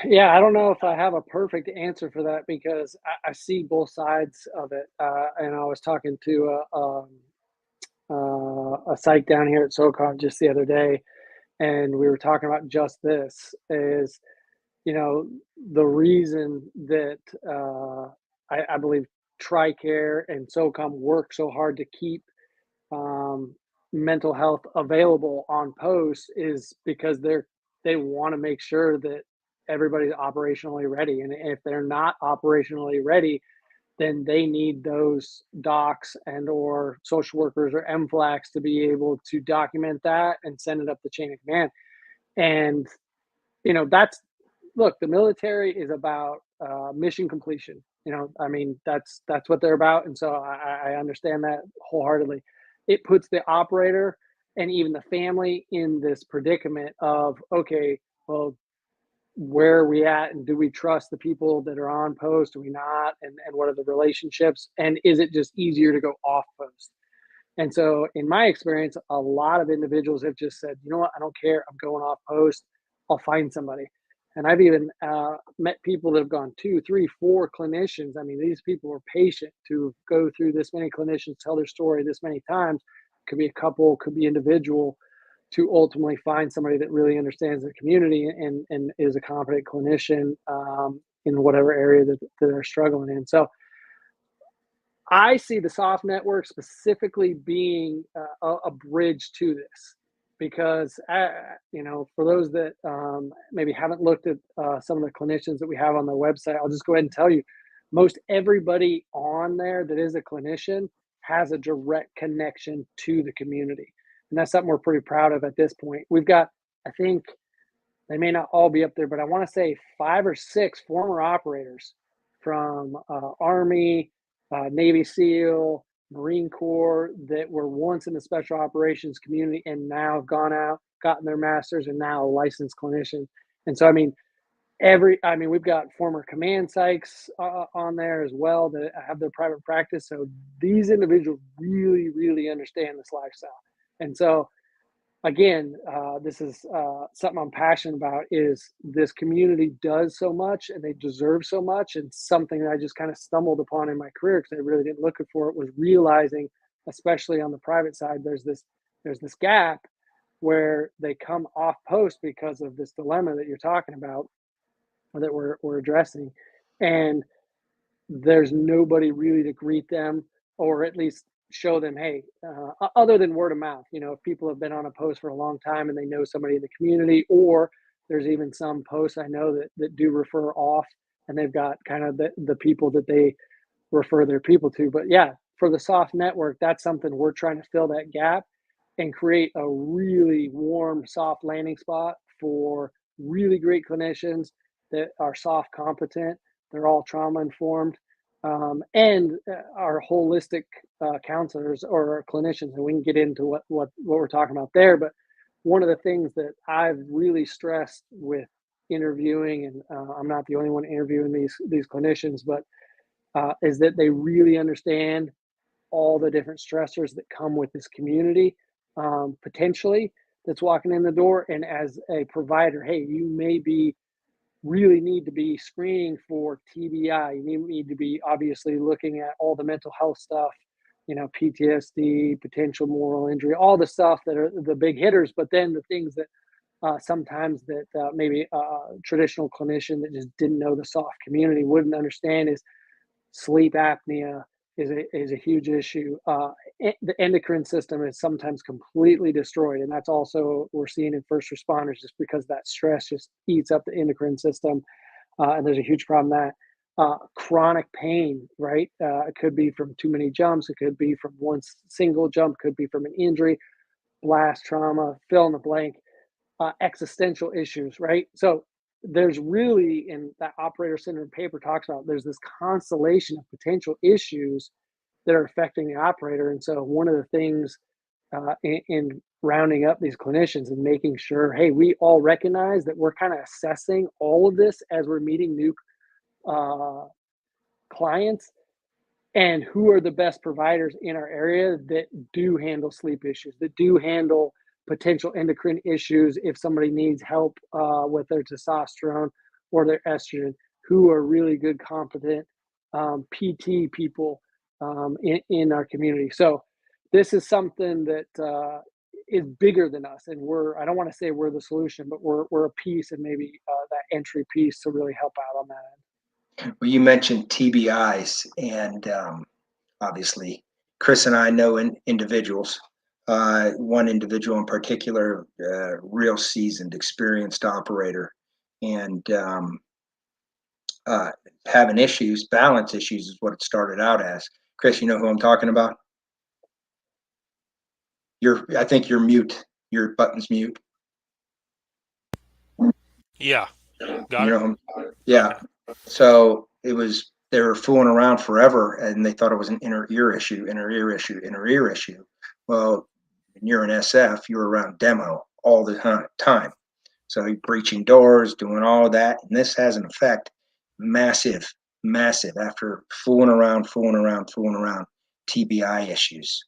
Yeah, I don't know if I have a perfect answer for that because I see both sides of it. And I was talking to a site down here at SOCOM just the other day, and we were talking about just this is, the reason that I believe TRICARE and SOCOM work so hard to keep um, mental health available on posts is because they want to make sure that everybody's operationally ready, and if they're not operationally ready, then they need those docs and or social workers or MFLACs to be able to document that and send it up the chain of command. And that's, look, the military is about mission completion. I mean, that's what they're about, and so I understand that wholeheartedly. It puts the operator and even the family in this predicament of, okay, well, where are we at, and do we trust the people that are on post? Do we not? And what are the relationships? And is it just easier to go off post? And so, in my experience, a lot of individuals have just said, you know what, I don't care. I'm going off post. I'll find somebody. And I've even met people that have gone 2, 3, 4 clinicians. I mean, these people are patient to go through this many clinicians, tell their story this many times. Could be a couple, could be individual, to ultimately find somebody that really understands the community and is a competent clinician in whatever area that they're struggling in. So I see the soft network specifically being a bridge to this because, for those that maybe haven't looked at some of the clinicians that we have on the website, I'll just go ahead and tell you, most everybody on there that is a clinician has a direct connection to the community. And that's something we're pretty proud of at this point. We've got, I think, they may not all be up there, but I want to say 5 or 6 former operators from Army, Navy SEAL, Marine Corps that were once in the special operations community and now have gone out, gotten their masters, and now a licensed clinician. And so, I mean, we've got former command psychs on there as well that have their private practice. So these individuals really, really understand this lifestyle. And so, again, this is something I'm passionate about. Is this community does so much and they deserve so much, and something that I just kind of stumbled upon in my career because I really didn't look for it was realizing, especially on the private side, there's this gap where they come off post because of this dilemma that you're talking about or that we're addressing, and there's nobody really to greet them or at least show them, hey, other than word of mouth. If people have been on a post for a long time and they know somebody in the community, or there's even some posts I know that do refer off and they've got kind of the people that they refer their people to. But yeah, for the soft network, that's something we're trying to fill that gap and create a really warm, soft landing spot for really great clinicians that are soft competent. They're all trauma informed, and our holistic counselors or clinicians. And we can get into what we're talking about there. But one of the things that I've really stressed with interviewing, and I'm not the only one interviewing these clinicians, but is that they really understand all the different stressors that come with this community, potentially, that's walking in the door. And as a provider, hey, you may be really need to be screening for TBI. You need to be obviously looking at all the mental health stuff, PTSD, potential moral injury, all the stuff that are the big hitters. But then the things that sometimes that maybe a traditional clinician that just didn't know the SOF community wouldn't understand is sleep apnea is a huge issue. The endocrine system is sometimes completely destroyed, and that's also we're seeing in first responders just because that stress just eats up the endocrine system, and there's a huge problem that chronic pain, right? It could be from too many jumps, it could be from one single jump, could be from an injury, blast trauma, fill in the blank, existential issues, right? So there's really, in that operator syndrome paper talks about, there's this constellation of potential issues that are affecting the operator. And so one of the things in rounding up these clinicians and making sure, hey, we all recognize that we're kind of assessing all of this as we're meeting new uh, clients, and who are the best providers in our area that do handle sleep issues, that do handle potential endocrine issues if somebody needs help with their testosterone or their estrogen, who are really good, competent PT people in our community. So this is something that is bigger than us, and I don't want to say we're the solution, but we're a piece, and maybe that entry piece to really help out on that end. Well, you mentioned TBIs, and obviously, Chris and I know individuals. One individual in particular, real seasoned, experienced operator, and having issues, balance issues is what it started out as. Chris, you know who I'm talking about? I think you're mute. Your button's mute. Yeah, got You it. know him? Yeah. Okay. So they were fooling around forever, and they thought it was an inner ear issue, inner ear issue, inner ear issue. Well, when you're an SF, you're around demo all the time. So you're breaching doors, doing all of that, and this has an effect, massive, massive. After fooling around, TBI issues.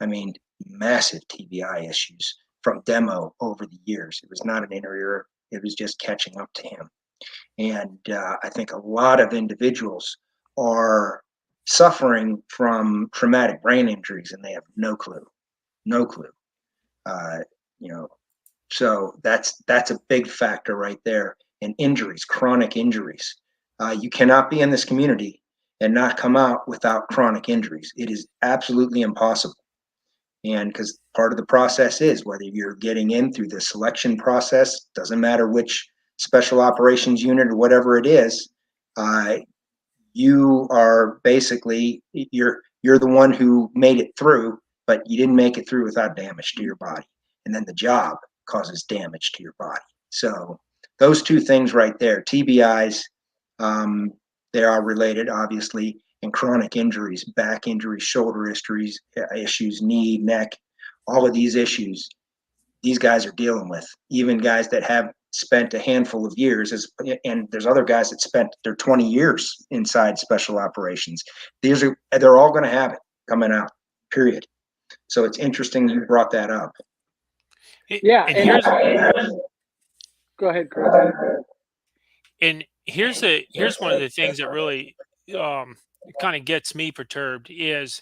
I mean, massive TBI issues from demo over the years. It was not an inner ear; it was just catching up to him. And I think a lot of individuals are suffering from traumatic brain injuries, and they have no clue, no clue. Uh, you know, so that's a big factor right there. And injuries, chronic injuries. You cannot be in this community and not come out without chronic injuries. It is absolutely impossible. And because part of the process is whether you're getting in through the selection process, doesn't matter which special operations unit or whatever it is, you are basically you're the one who made it through, but you didn't make it through without damage to your body, and then the job causes damage to your body. So those two things right there, TBIs, they are related, obviously, and chronic injuries, back injuries, shoulder issues, knee, neck, all of these issues, these guys are dealing with. Even guys that have spent a handful of years, and there's other guys that spent their 20 years inside special operations. They're all going to have it coming out. Period. So it's interesting you brought that up. Yeah, And and here's go ahead, Chris. here's one of the things that really kind of gets me perturbed is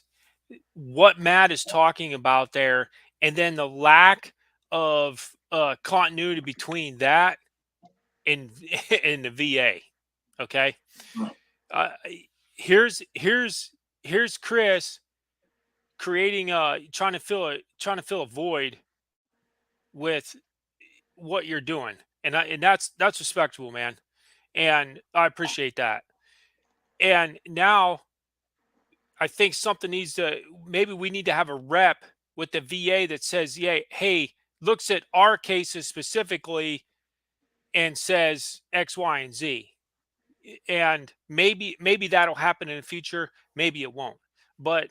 what Matt is talking about there, and then the lack of continuity between that and and the VA. Okay, uh, here's Chris creating trying to fill a void with what you're doing, and that's respectable, man, and I appreciate that. And now I think something needs to maybe we need to have a rep with the VA that says, yeah, hey, looks at our cases specifically and says X, Y, and Z. And maybe that'll happen in the future, maybe it won't. But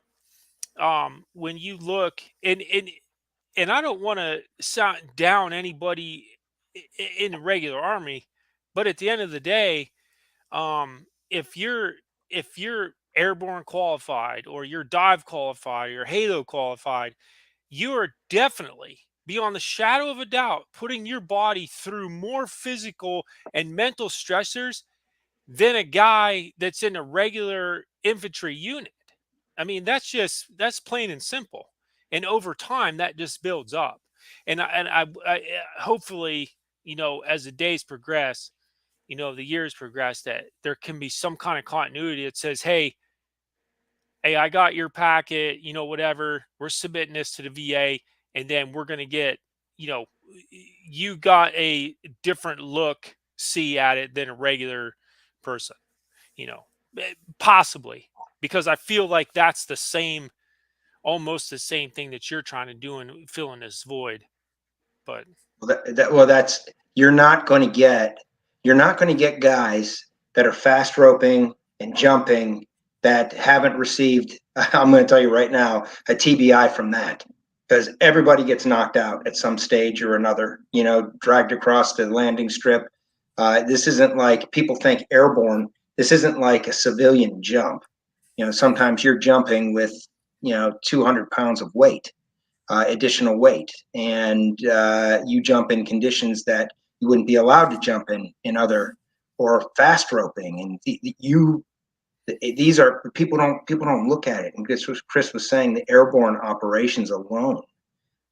when you look and I don't want to sound down anybody in the regular army, but at the end of the day, if you're airborne qualified or you're dive qualified or halo qualified, you are definitely beyond the shadow of a doubt putting your body through more physical and mental stressors than a guy that's in a regular infantry unit. I mean, that's plain and simple. And over time that just builds up. And I hopefully, as the days progress, the years progress, that there can be some kind of continuity that says, hey, I got your packet, whatever. We're submitting this to the VA, and then we're going to get, you know, you got a different look, see at it than a regular person, you know, possibly, because I feel like that's the same, almost the same thing that you're trying to do and filling this void. But That's you're not going to get guys that are fast roping and jumping that haven't received. I'm going to tell you right now, a TBI from that, because everybody gets knocked out at some stage or another. Dragged across the landing strip. This isn't like people think airborne. This isn't like a civilian jump. Sometimes you're jumping with 200 pounds of weight. Additional weight, and you jump in conditions that you wouldn't be allowed to jump in other, or fast roping, and these are people don't look at it. And this was Chris was saying, the airborne operations alone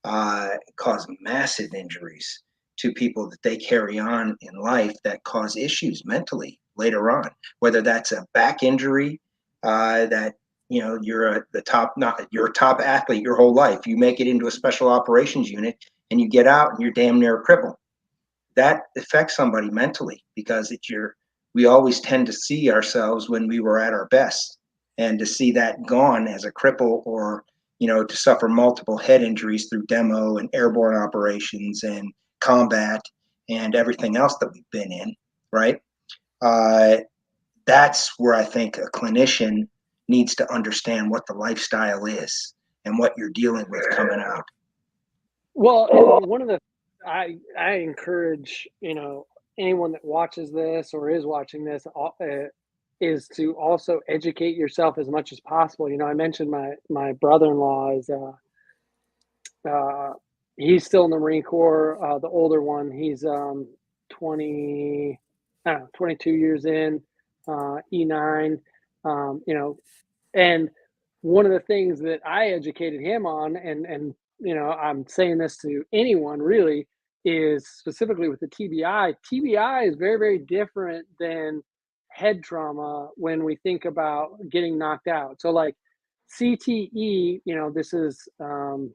cause massive injuries to people that they carry on in life, that cause issues mentally later on, whether that's a back injury that you're you're a top athlete your whole life. You make it into a special operations unit and you get out and you're damn near a cripple. That affects somebody mentally, because we always tend to see ourselves when we were at our best, and to see that gone as a cripple, or to suffer multiple head injuries through demo and airborne operations and combat and everything else that we've been in, right? That's where I think a clinician needs to understand what the lifestyle is and what you're dealing with coming out. Well, and one of the I encourage anyone that watches this or is watching this is to also educate yourself as much as possible. I mentioned my brother-in-law is he's still in the Marine Corps. The older one, he's 20, I don't know, 22 years in, E9. And one of the things that I educated him on, and I'm saying this to anyone really, is specifically with the TBI. TBI is very, very different than head trauma when we think about getting knocked out. So like CTE, this is I'm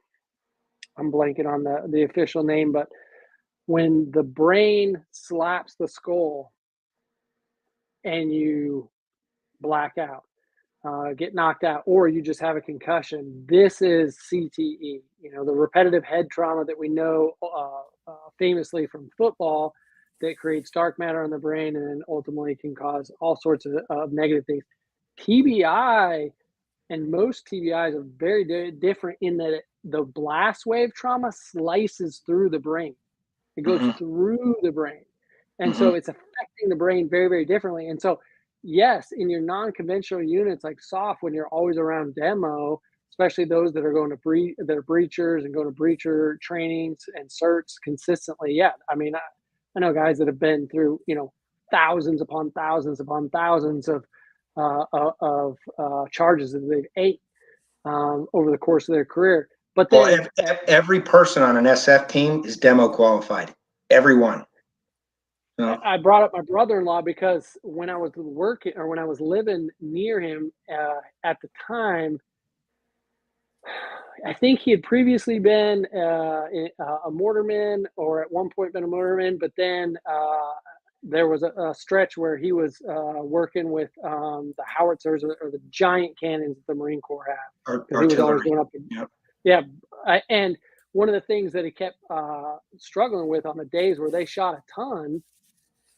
blanking on the official name, but when the brain slaps the skull and you black out, get knocked out, or you just have a concussion, this is CTE. The repetitive head trauma that we know famously from football, that creates dark matter in the brain and then ultimately can cause all sorts of negative things. TBI, and most TBIs are very different in that the blast wave trauma slices through the brain. It goes through the brain. And so it's affecting the brain very, very differently. And so, yes, in your non-conventional units like SOF, when you're always around demo, especially those that are going to that are breachers and go to breacher trainings and certs consistently. Yeah, I mean, I know guys that have been through thousands upon thousands upon thousands of charges that they've ate over the course of their career. But then every person on an SF team is demo qualified. Everyone. I brought up my brother-in-law because when I was working, or when I was living near him at the time, I think he had previously been a mortarman, or at one point been a mortarman, but then there was a stretch where he was working with the howitzers, or the giant cannons that the Marine Corps had. Artillery. He was always going up. Yeah. And one of the things that he kept struggling with on the days where they shot a ton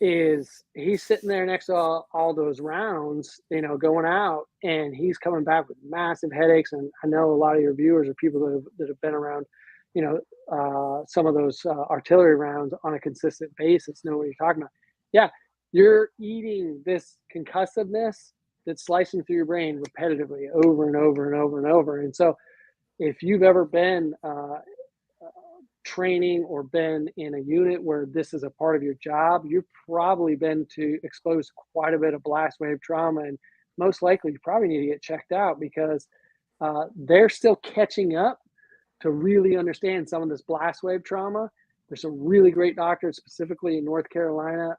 is he's sitting there next to all those rounds, going out, and he's coming back with massive headaches. And I know a lot of your viewers are people that have been around, some of those artillery rounds on a consistent basis, know what you're talking about. Yeah, you're eating this concussiveness that's slicing through your brain repetitively over and over and over and over. And so if you've ever been training or been in a unit where this is a part of your job, you've probably been exposed to quite a bit of blast wave trauma, and most likely you probably need to get checked out, because they're still catching up to really understand some of this blast wave trauma. There's some really great doctors, specifically in North Carolina.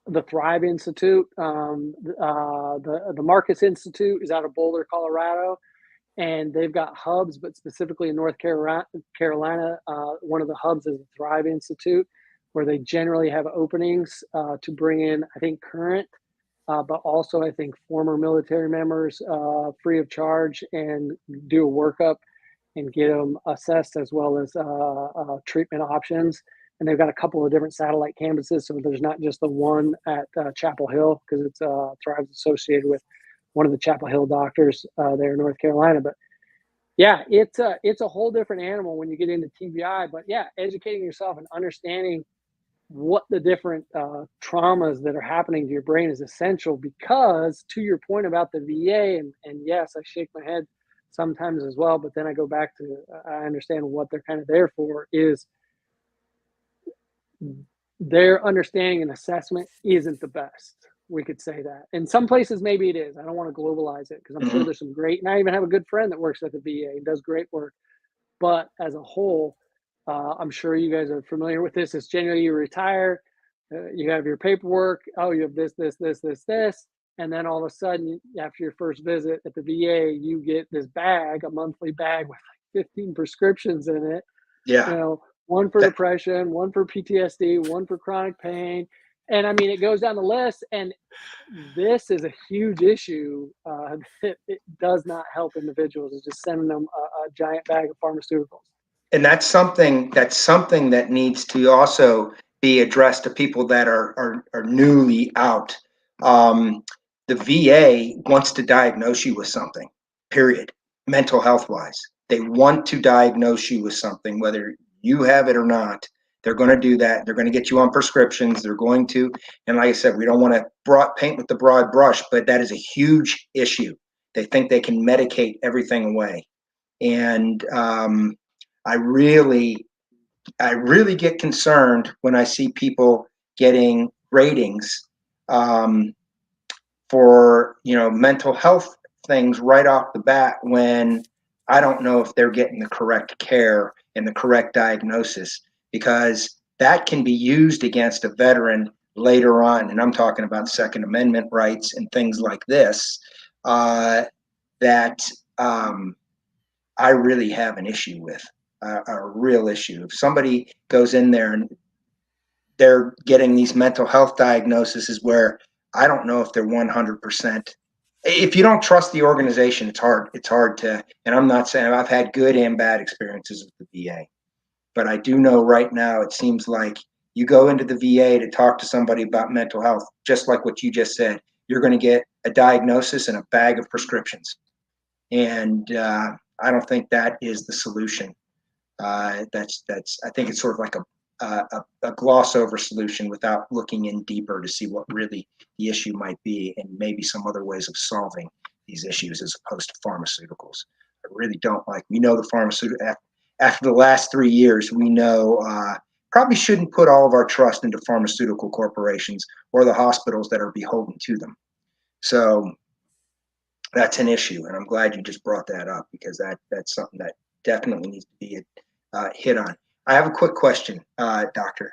The Thrive Institute, the Marcus Institute is out of Boulder, Colorado, and they've got hubs, but specifically in North Carolina, one of the hubs is the Thrive Institute, where they generally have openings to bring in, I think, current, but also I think former military members free of charge, and do a workup and get them assessed, as well as treatment options. And they've got a couple of different satellite campuses, so there's not just the one at Chapel Hill, because it's Thrive's associated with one of the Chapel Hill doctors there in North Carolina. But yeah, it's a whole different animal when you get into TBI. But yeah, educating yourself and understanding what the different traumas that are happening to your brain is essential, because to your point about the VA, and yes, I shake my head sometimes as well, but then I go back to, I understand what they're kind of there for, is their understanding and assessment isn't the best. We could say that. In some places, maybe it is. I don't want to globalize it, because I'm sure there's some great, and I even have a good friend that works at the VA and does great work. But as a whole, I'm sure you guys are familiar with this. It's generally you retire, you have your paperwork. Oh, you have this, and then all of a sudden, after your first visit at the VA, you get this bag, a monthly bag with like 15 prescriptions in it. Yeah. You know, one for depression, one for PTSD, one for chronic pain. And I mean, it goes down the list, and this is a huge issue. It does not help individuals. It's just sending them a giant bag of pharmaceuticals. And that's something that needs to also be addressed to people that are newly out. The VA wants to diagnose you with something, period, mental health wise. They want to diagnose you with something, whether you have it or not. They're going to do that. They're going to get you on prescriptions. They're going to, and like I said, we don't want to paint with the broad brush, but that is a huge issue. They think they can medicate everything away. And I really get concerned when I see people getting ratings for mental health things right off the bat, when I don't know if they're getting the correct care and the correct diagnosis, because that can be used against a veteran later on. And I'm talking about Second Amendment rights and things like this that I really have an issue with, a real issue. If somebody goes in there and they're getting these mental health diagnoses where I don't know if they're 100%. If you don't trust the organization, it's hard to, and I'm not saying, I've had good and bad experiences with the VA, but I do know right now it seems like you go into the VA to talk to somebody about mental health, just like what you just said, you're going to get a diagnosis and a bag of prescriptions. And I don't think that is the solution. I think it's sort of like a gloss over solution without looking in deeper to see what really the issue might be, and maybe some other ways of solving these issues as opposed to pharmaceuticals. I really don't like. We know the pharmaceutical after the last 3 years. We know probably shouldn't put all of our trust into pharmaceutical corporations or the hospitals that are beholden to them. So that's an issue, and I'm glad you just brought that up, because that's something that definitely needs to be hit on. I have a quick question, Doctor.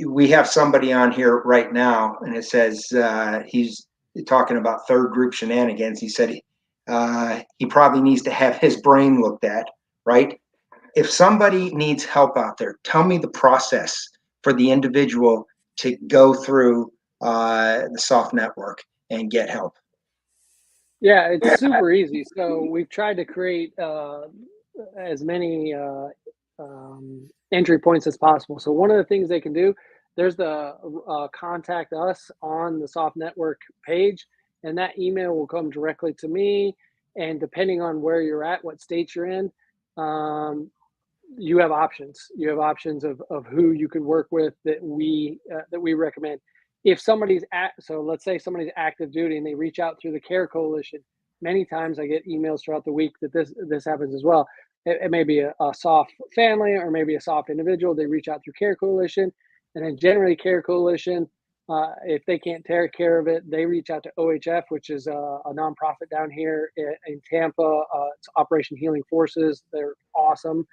We have somebody on here right now, and it says he's talking about third group shenanigans. He said he probably needs to have his brain looked at, right? If somebody needs help out there, tell me the process for the individual to go through the SOF network and get help. Yeah, it's super easy. So we've tried to create as many entry points as possible. So one of the things they can do, there's the contact us on the SOF network page, and that email will come directly to me. And depending on where you're at, what state you're in, you have options. You have options of who you can work with that we recommend. If somebody's so let's say somebody's active duty and they reach out through the Care Coalition. Many times I get emails throughout the week that this happens as well. It may be a SOF family or maybe a SOF individual. They reach out through Care Coalition, and then generally Care Coalition If they can't take care of it, they reach out to OHF, which is a nonprofit down here in Tampa. It's Operation Healing Forces. They're awesome.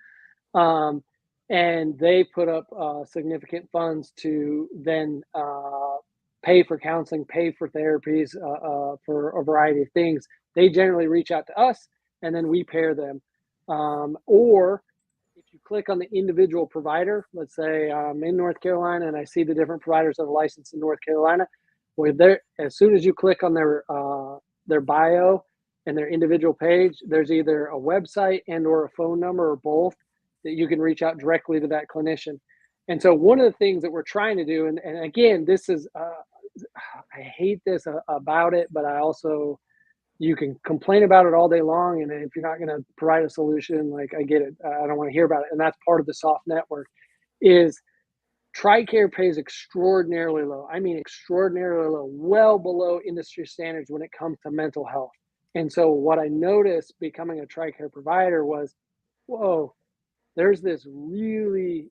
And they put up significant funds to then pay for counseling, pay for therapies, for a variety of things. They generally reach out to us, and then we pair them. Or if you click on the individual provider, let's say I'm in North Carolina and I see the different providers that are licensed in North Carolina, well, as soon as you click on their bio and their individual page, there's either a website and or a phone number or both that you can reach out directly to that clinician. And so one of the things that we're trying to do, and again, this is, I hate this about it, but I also, you can complain about it all day long. And if you're not going to provide a solution, like, I get it. I don't want to hear about it. And that's part of the SOF network is TRICARE pays extraordinarily low. I mean, extraordinarily low, well below industry standards when it comes to mental health. And so what I noticed becoming a TRICARE provider was, whoa, there's this really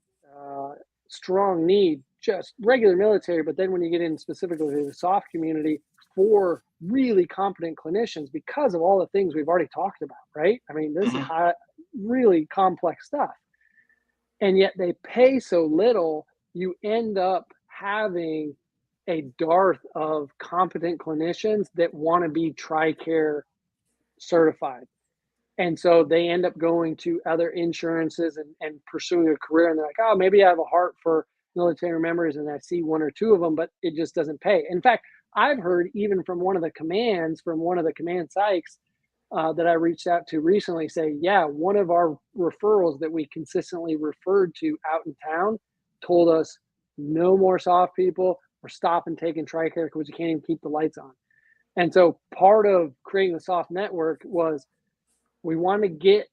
strong need, just regular military, but then when you get in specifically to the SOF community, for really competent clinicians because of all the things we've already talked about, right? I mean, this is really complex stuff. And yet they pay so little, you end up having a dearth of competent clinicians that want to be TRICARE certified. And so they end up going to other insurances and pursuing a career. And they're like, oh, maybe I have a heart for military members and I see one or two of them, but it just doesn't pay. In fact, I've heard even from one of the command psychs that I reached out to recently say, yeah, one of our referrals that we consistently referred to out in town told us no more SOF people. We're stopping taking TRICARE because you can't even keep the lights on. And so part of creating the SOF network was we want to get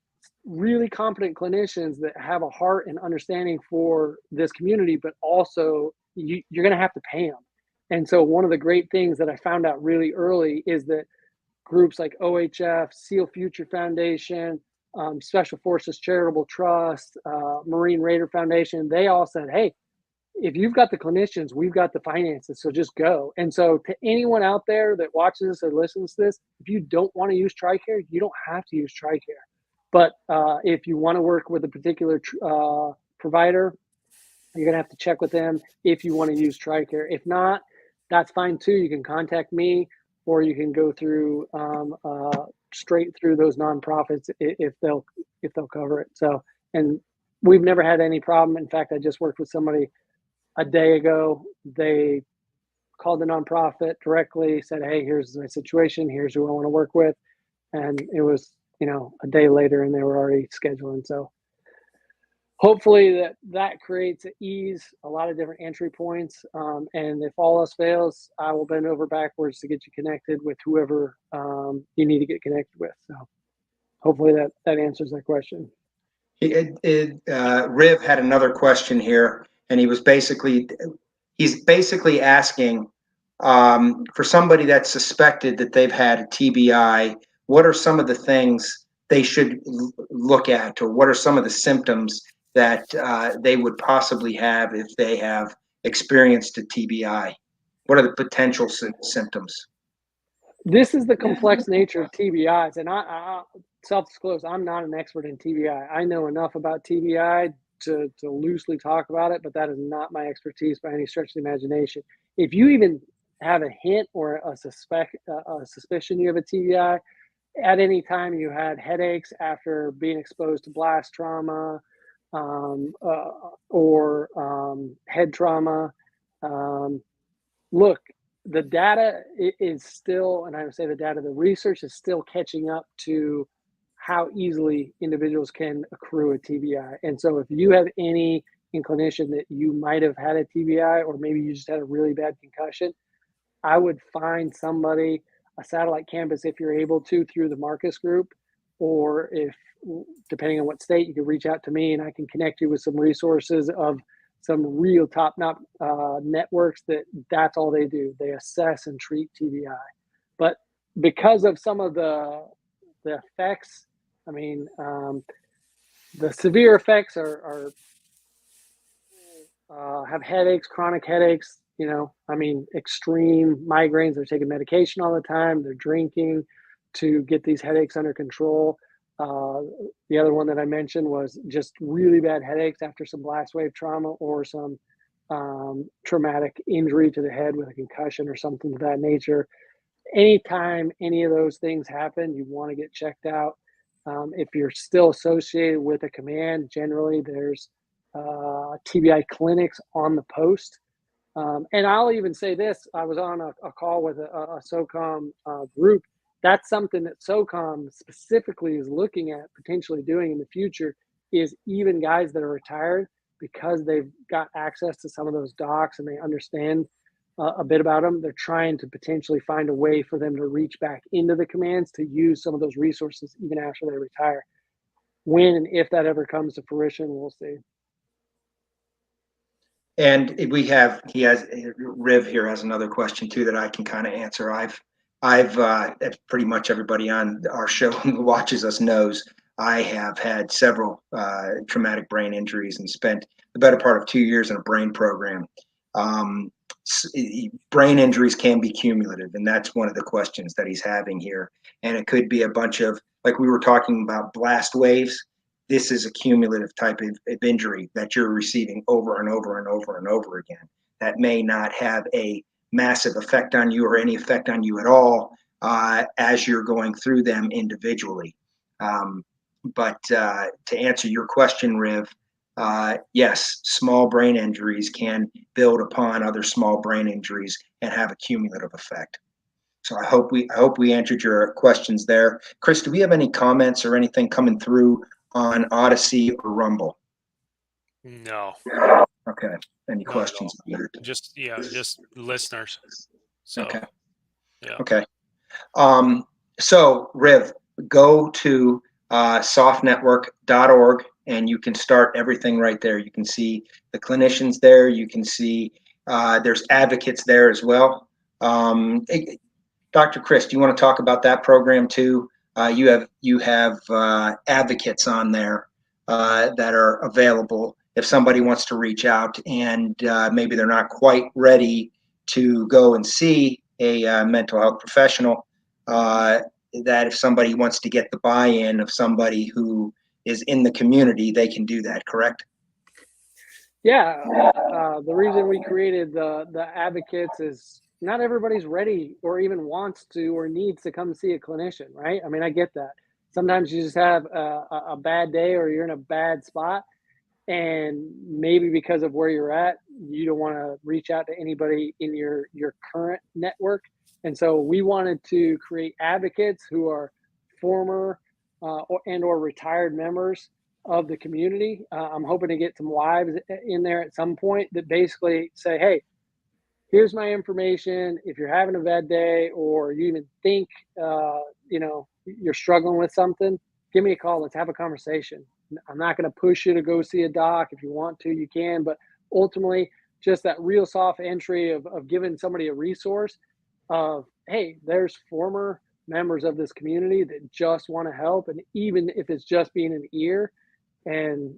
really competent clinicians that have a heart and understanding for this community, but also you're going to have to pay them. And so one of the great things that I found out really early is that groups like OHF, SEAL Future Foundation, Special Forces Charitable Trust, Marine Raider Foundation, they all said, hey, if you've got the clinicians, we've got the finances, so just go. And so to anyone out there that watches this or listens to this, if you don't want to use TRICARE, you don't have to use TRICARE. But if you want to work with a particular provider, you're going to have to check with them if you want to use TRICARE. If not, that's fine too. You can contact me, or you can go through straight through those nonprofits if they'll cover it. So, and we've never had any problem. In fact, I just worked with somebody a day ago. They called the nonprofit directly, said, hey, here's my situation, here's who I want to work with. And it was, a day later and they were already scheduling. So hopefully that creates ease, a lot of different entry points. And if all else fails, I will bend over backwards to get you connected with whoever you need to get connected with. So hopefully that answers that question. Riv had another question here, and he's basically asking for somebody that's suspected that they've had a TBI, what are some of the things they should look at, or what are some of the symptoms that they would possibly have if they have experienced a TBI? What are the potential symptoms? This is the complex nature of TBIs, and I self-disclose, I'm not an expert in TBI. I know enough about TBI to loosely talk about it, but that is not my expertise by any stretch of the imagination. If you even have a hint or a suspicion you have a TBI, at any time you had headaches after being exposed to blast trauma or head trauma, look, the data is still, and I would say the research is still catching up to how easily individuals can accrue a TBI. And so if you have any inclination that you might have had a TBI, or maybe you just had a really bad concussion, I would find somebody, a satellite campus, if you're able to, through the Marcus group, or if, depending on what state, you can reach out to me and I can connect you with some resources of some real top-notch networks that's all they do. They assess and treat TBI. But because of some of the effects, I mean, the severe effects are have headaches, chronic headaches, I mean, extreme migraines. They're taking medication all the time. They're drinking to get these headaches under control. The other one that I mentioned was just really bad headaches after some blast wave trauma or some traumatic injury to the head with a concussion or something of that nature. Anytime any of those things happen, you want to get checked out. If you're still associated with a command, generally there's TBI clinics on the post. And I'll even say this, I was on a call with a SOCOM group. That's something that SOCOM specifically is looking at potentially doing in the future, is even guys that are retired, because they've got access to some of those docs and they understand a bit about them, they're trying to potentially find a way for them to reach back into the commands to use some of those resources even after they retire. When and if that ever comes to fruition, we'll see. And Riv here has another question too that I can kind of answer. I've pretty much everybody on our show who watches us knows I have had several traumatic brain injuries and spent the better part of 2 years in a brain program. Brain injuries can be cumulative, and that's one of the questions that he's having here. And it could be a bunch of, like we were talking about, blast waves. This is a cumulative type of injury that you're receiving over and over and over and over again. That may not have a massive effect on you or any effect on you at all as you're going through them individually. But to answer your question, Riv, yes, small brain injuries can build upon other small brain injuries and have a cumulative effect. So I hope we answered your questions there. Chris, do we have any comments or anything coming through on Odyssey or Rumble? No. Okay. Any questions? Just listeners. So, okay. Yeah. Okay. So Riv, go to sofnetwork.org and you can start everything right there. You can see the clinicians there. You can see there's advocates there as well. Dr. Chris, do you want to talk about that program too? You have advocates on there that are available if somebody wants to reach out and maybe they're not quite ready to go and see a mental health professional. That if somebody wants to get the buy-in of somebody who is in the community, they can do that, correct? Yeah. The reason we created the advocates is not everybody's ready or even wants to or needs to come see a clinician, right? I mean, I get that. Sometimes you just have a bad day or you're in a bad spot, and maybe because of where you're at, you don't want to reach out to anybody in your current network. And so we wanted to create advocates who are former or retired members of the community. I'm hoping to get some wives in there at some point that basically say, hey, here's my information. If you're having a bad day or you even think, you're struggling with something, give me a call. Let's have a conversation. I'm not going to push you to go see a doc. If you want to, you can. But ultimately, just that real soft entry of giving somebody a resource of, hey, there's former members of this community that just want to help. And even if it's just being an ear and,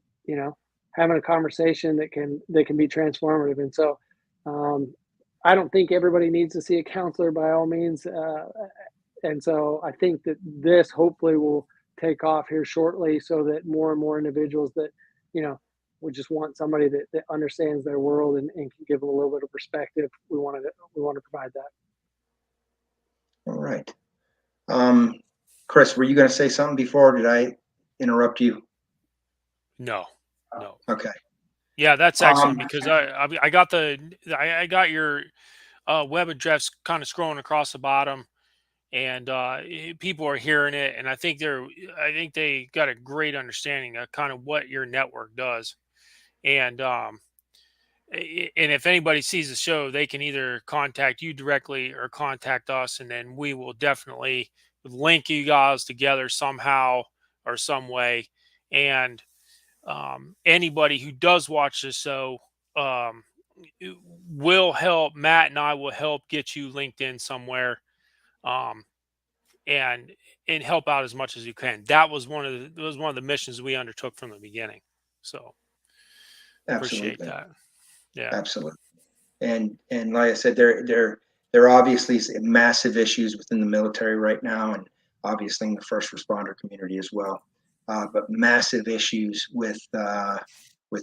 having a conversation that can be transformative. And so I don't think everybody needs to see a counselor by all means. And so I think that this hopefully will take off here shortly so that more and more individuals that, would just want somebody that understands their world and can give them a little bit of perspective. We want to provide that. All right. Chris, were you going to say something before? Or did I interrupt you? No. Okay. Yeah, that's excellent because I got your web address kind of scrolling across the bottom, and people are hearing it, and I think they got a great understanding of kind of what your network does, and if anybody sees the show, they can either contact you directly or contact us, and then we will definitely link you guys together somehow or some way, and anybody who does watch this show will help. Matt and I will help get you linked in somewhere, and help out as much as you can. That was one of the missions we undertook from the beginning. So absolutely. appreciate that. Yeah, absolutely. and like I said, there are obviously massive issues within the military right now, and obviously in the first responder community as well. But massive issues with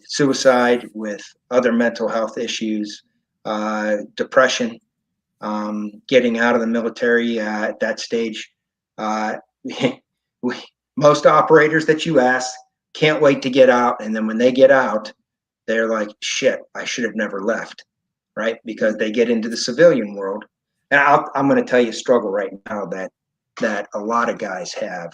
suicide, with other mental health issues, depression, getting out of the military at that stage. Uh, we, most operators that you ask can't wait to get out, and then when they get out, they're like, "Shit, I should have never left," right? Because they get into the civilian world, and I'm going to tell you a struggle right now that a lot of guys have.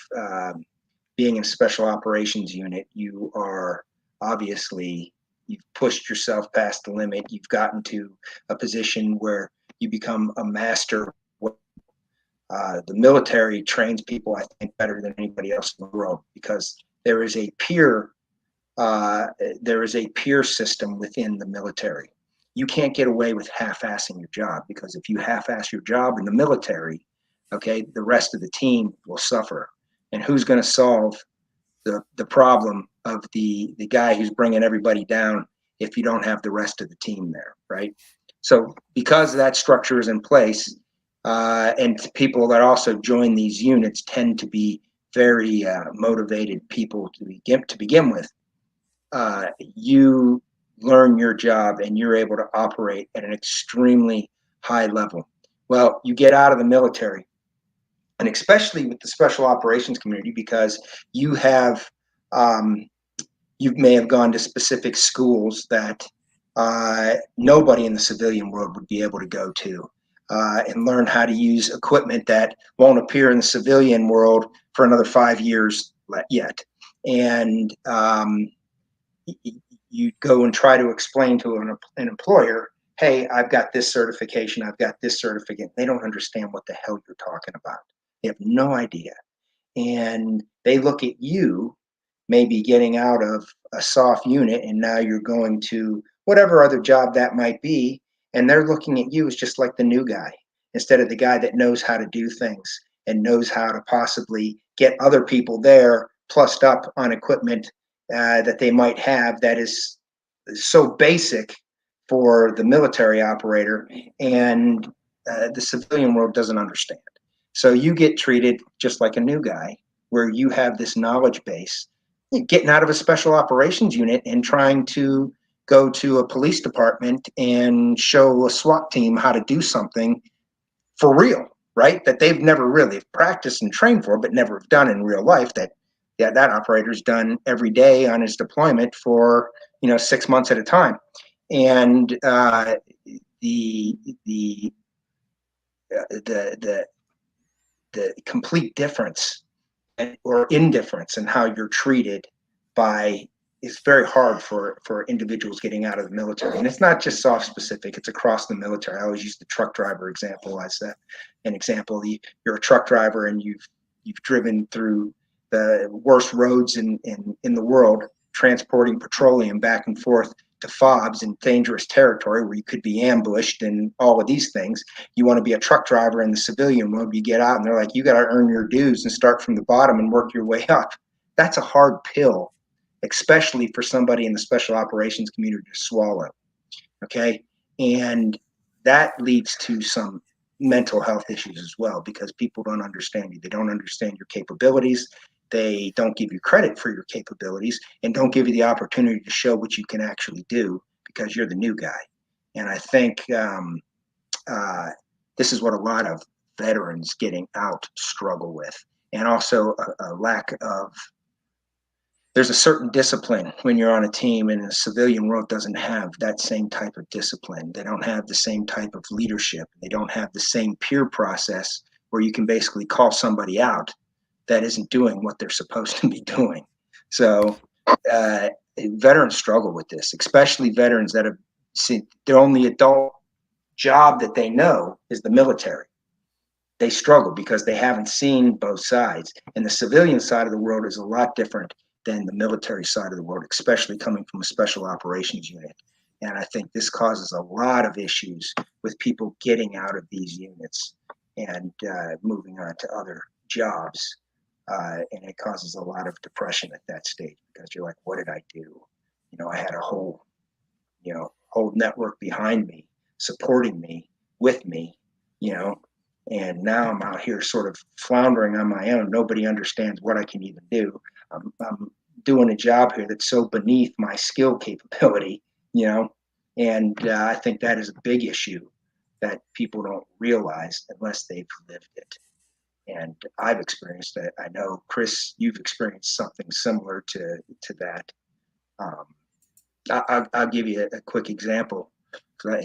Being in a special operations unit, you are obviously you've pushed yourself past the limit. You've gotten to a position where you become a master. The military trains people, I think, better than anybody else in the world because there is a peer system within the military. You can't get away with half-assing your job because if you half-ass your job in the military, okay, the rest of the team will suffer. And who's going to solve the problem of the guy who's bringing everybody down if you don't have the rest of the team there, right? So because that structure is in place, and people that also join these units tend to be very motivated people to begin with, you learn your job and you're able to operate at an extremely high level. Well, you get out of the military, and especially with the special operations community, because you have you may have gone to specific schools that nobody in the civilian world would be able to go to, and learn how to use equipment that won't appear in the civilian world for another 5 years yet. And you go and try to explain to an employer, hey, I've got this certification, I've got this certificate. They don't understand what the hell you're talking about. They have no idea. And they look at you maybe getting out of a SOF unit and now you're going to whatever other job that might be. And they're looking at you as just like the new guy instead of the guy that knows how to do things and knows how to possibly get other people there plussed up on equipment that they might have that is so basic for the military operator, and the civilian world doesn't understand. So you get treated just like a new guy, where you have this knowledge base. Getting out of a special operations unit and trying to go to a police department and show a SWAT team how to do something for real, right? That they've never really practiced and trained for, but never have done in real life. That operator's done every day on his deployment for 6 months at a time, and the the the the complete difference or indifference in how you're treated by is very hard for individuals getting out of the military. And it's not just SOF specific, it's across the military. I always use the truck driver example as an example. You're a truck driver and you've driven through the worst roads in the world, transporting petroleum back and forth to FOBs in dangerous territory where you could be ambushed and all of these things. You want to be a truck driver in the civilian world, you get out and they're like, you got to earn your dues and start from the bottom and work your way up. That's a hard pill, especially for somebody in the special operations community to swallow. Okay. And that leads to some mental health issues as well, because people don't understand you. They don't understand your capabilities. They don't give you credit for your capabilities and don't give you the opportunity to show what you can actually do because you're the new guy. And I think this is what a lot of veterans getting out struggle with. And also a lack of, there's a certain discipline when you're on a team, and the civilian world doesn't have that same type of discipline. They don't have the same type of leadership. They don't have the same peer process where you can basically call somebody out that isn't doing what they're supposed to be doing. So veterans struggle with this, especially veterans that have seen their only adult job that they know is the military. They struggle because they haven't seen both sides. And the civilian side of the world is a lot different than the military side of the world, especially coming from a special operations unit. And I think this causes a lot of issues with people getting out of these units and moving on to other jobs. And it causes a lot of depression at that stage because you're like, what did I do? I had a whole network behind me. supporting me, with me, you know, and now I'm out here sort of floundering on my own. Nobody understands what I can even do. I'm doing a job here that's so beneath my skill capability, you know, and I think that is a big issue that people don't realize unless they've lived it. And I've experienced it. I know, Chris, you've experienced something similar to that. Um, I'll give you a quick example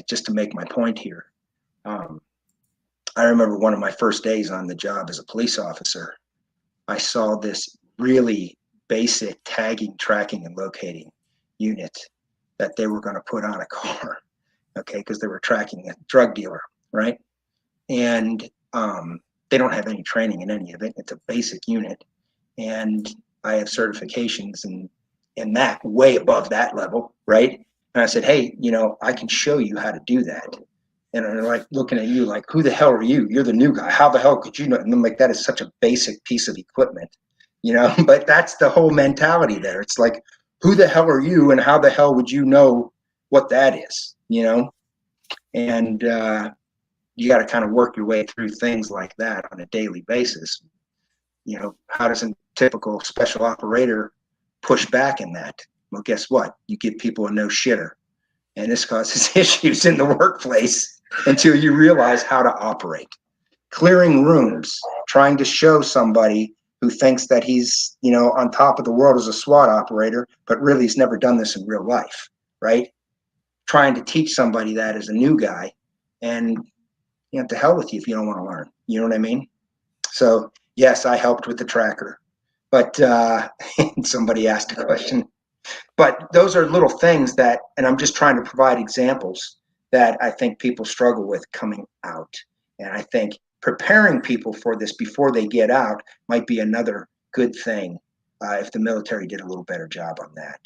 just to make my point here. I remember one of my first days on the job as a police officer. I saw this really basic tagging, tracking, and locating unit that they were going to put on a car, okay, because they were tracking a drug dealer, right? And they don't have any training in any of it. It's a basic unit, and I have certifications and that way above that level, right? And I said, hey, you know, I can show you how to do that. And they're like looking at you like, who the hell are you? You're the new guy. How the hell could you know? And I'm like, that is such a basic piece of equipment, you know, but that's the whole mentality there. It's like, who the hell are you and how the hell would you know what that is, you know? And you got to kind of work your way through things like that on a daily basis. You know, how does a typical special operator push back in that? Well, guess what? You give people a no shitter. And this causes issues in the workplace until you realize how to operate. Clearing rooms, trying to show somebody who thinks that he's, you know, on top of the world as a SWAT operator, but really he's never done this in real life, right? Trying to teach somebody that as a new guy, and you know, to hell with you if you don't want to learn. You know what I mean? So yes, I helped with the tracker, but somebody asked a question. But those are little things that, and I'm just trying to provide examples that I think people struggle with coming out. And I think preparing people for this before they get out might be another good thing if the military did a little better job on that.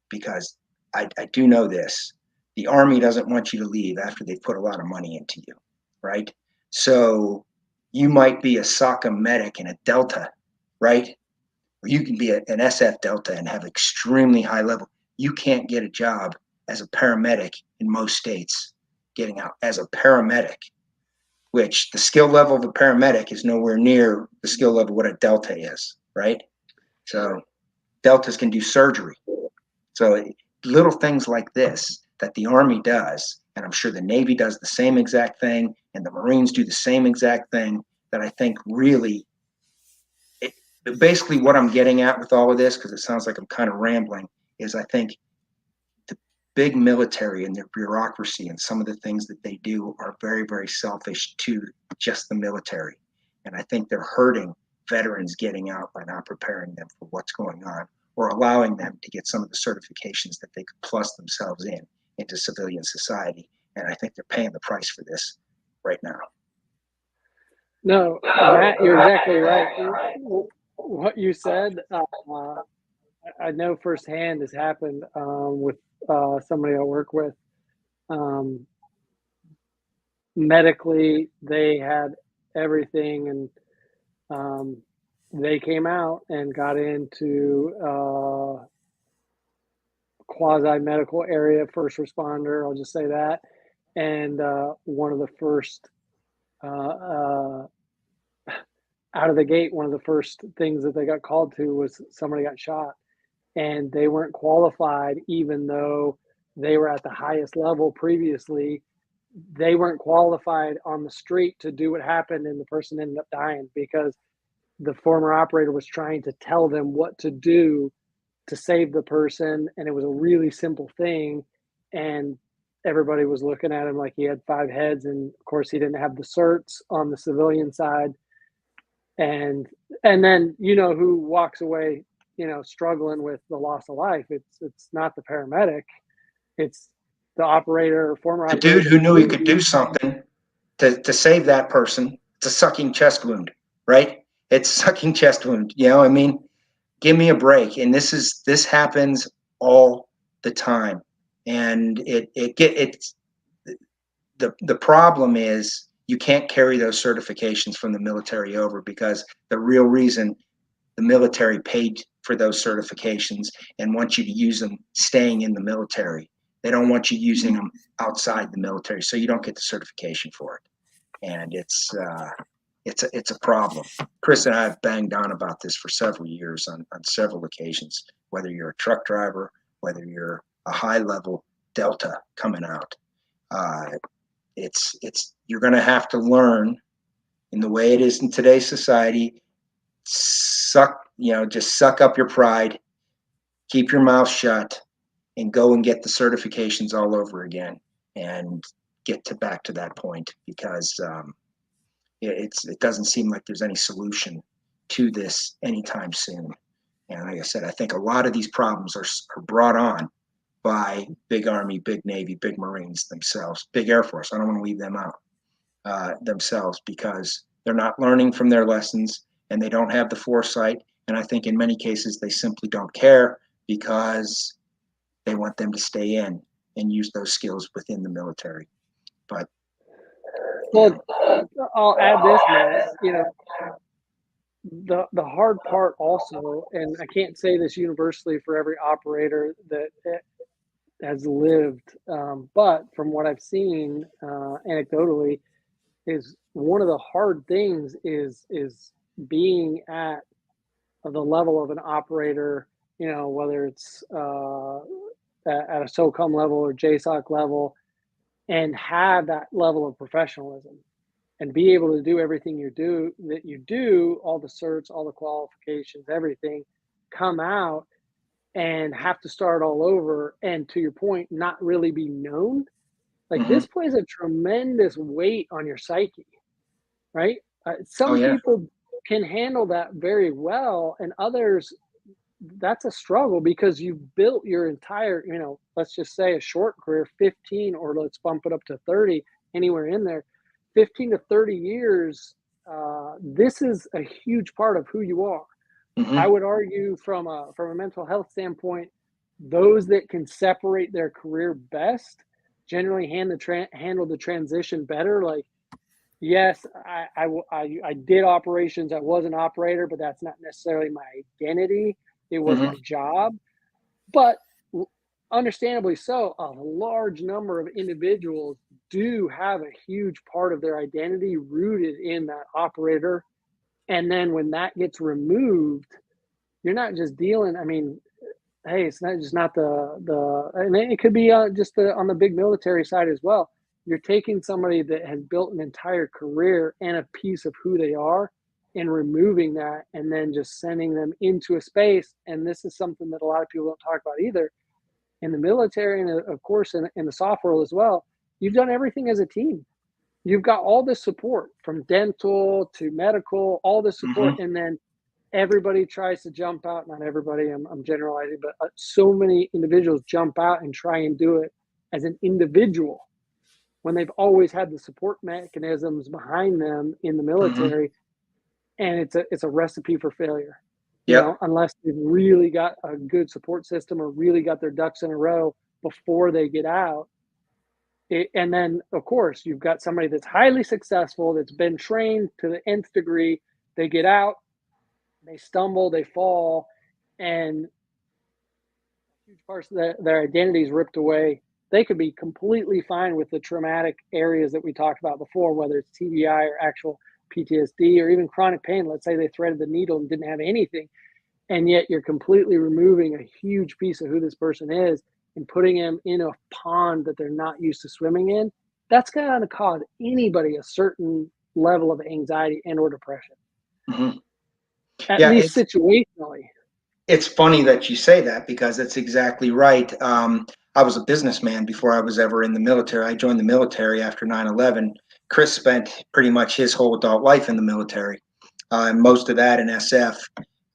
Because I do know this, the Army doesn't want you to leave after they've put a lot of money into you, right? So you might be a SOCA medic in a Delta, right? You can be an SF Delta and have extremely high level. You can't get a job as a paramedic in most states getting out as a paramedic, which the skill level of a paramedic is nowhere near the skill level of what a Delta is, right? So Deltas can do surgery. So little things like this that the Army does, and I'm sure the Navy does the same exact thing, and the Marines do the same exact thing, that I think really, basically what I'm getting at with all of this, because it sounds like I'm kind of rambling, is I think the big military and their bureaucracy and some of the things that they do are very, very selfish to just the military. And I think they're hurting veterans getting out by not preparing them for what's going on, or allowing them to get some of the certifications that they could plus themselves into civilian society. And I think they're paying the price for this right now. No, Matt, you're exactly right. What you said, I know firsthand has happened with somebody I work with. Medically, they had everything, and they came out and got into quasi-medical area, first responder, I'll just say that. And one of the first, out of the gate, one of the first things that they got called to was somebody got shot. And they weren't qualified, even though they were at the highest level previously. They weren't qualified on the street to do what happened, and the person ended up dying because the former operator was trying to tell them what to do to save the person, and it was a really simple thing, and everybody was looking at him like he had 5 heads, and of course he didn't have the certs on the civilian side, and then you know who walks away, you know, struggling with the loss of life. It's not the paramedic, it's the operator or former The operator. dude who knew he could do something to save that person. It's a sucking chest wound, right? It's sucking chest wound. You know, I mean, give me a break. And this happens all the time. And it's the problem is you can't carry those certifications from the military over, because the real reason the military paid for those certifications and wants you to use them staying in the military They don't want you using them outside the military, so you don't get the certification for it. And it's a problem. Chris and I have banged on about this for several years on several occasions, whether you're a truck driver, whether you're a high-level Delta coming out. You're going to have to learn in the way it is in today's society. Just suck up your pride, keep your mouth shut, and go and get the certifications all over again, and get back to that point, because it doesn't seem like there's any solution to this anytime soon. And like I said, I think a lot of these problems are brought on by big Army, big Navy, big Marines themselves, big Air Force. I don't want to leave them out themselves, because they're not learning from their lessons, and they don't have the foresight. And I think in many cases they simply don't care, because they want them to stay in and use those skills within the military. But well, I'll add this, Matt. The hard part also, and I can't say this universally for every operator that has lived, but from what I've seen anecdotally, is one of the hard things is being at the level of an operator, whether it's at a SOCOM level or JSOC level, and have that level of professionalism and be able to do everything you do, all the certs, all the qualifications, everything, come out and have to start all over. And to your point, not really be known. Like, this plays a tremendous weight on your psyche, right? Some people can handle that very well, and others, that's a struggle, because you've built your entire, let's just say a short career, 15, or let's bump it up to 30, anywhere in there, 15 to 30 years. This is a huge part of who you are. I would argue from a mental health standpoint, those that can separate their career best generally handle the transition better. Like, yes, I did operations. I was an operator, but that's not necessarily my identity. It was my job. But understandably so, a large number of individuals do have a huge part of their identity rooted in that operator. And then when that gets removed, you're not just dealing, hey, it's not just not and it could be just on the big military side as well. You're taking somebody that has built an entire career and a piece of who they are, and removing that, and then just sending them into a space. And this is something that a lot of people don't talk about either. In the military, and of course in the SOF world as well, you've done everything as a team. You've got all this support, from dental to medical, all this support, and then everybody tries to jump out. Not everybody, I'm generalizing, but so many individuals jump out and try and do it as an individual, when they've always had the support mechanisms behind them in the military. And it's a recipe for failure. Unless they've really got a good support system, or really got their ducks in a row before they get out. And then, of course, you've got somebody that's highly successful, that's been trained to the nth degree. They get out, they stumble, they fall, and huge parts of their identity is ripped away. They could be completely fine with the traumatic areas that we talked about before, whether it's TBI or actual PTSD or even chronic pain. Let's say they threaded the needle and didn't have anything, and yet you're completely removing a huge piece of who this person is and putting them in a pond that they're not used to swimming in. That's going to cause anybody a certain level of anxiety and or depression. At least situationally. It's funny that you say that, because it's exactly right. I was a businessman before I was ever in the military. I joined the military after 9/11. Chris spent pretty much his whole adult life in the military, and most of that in SF.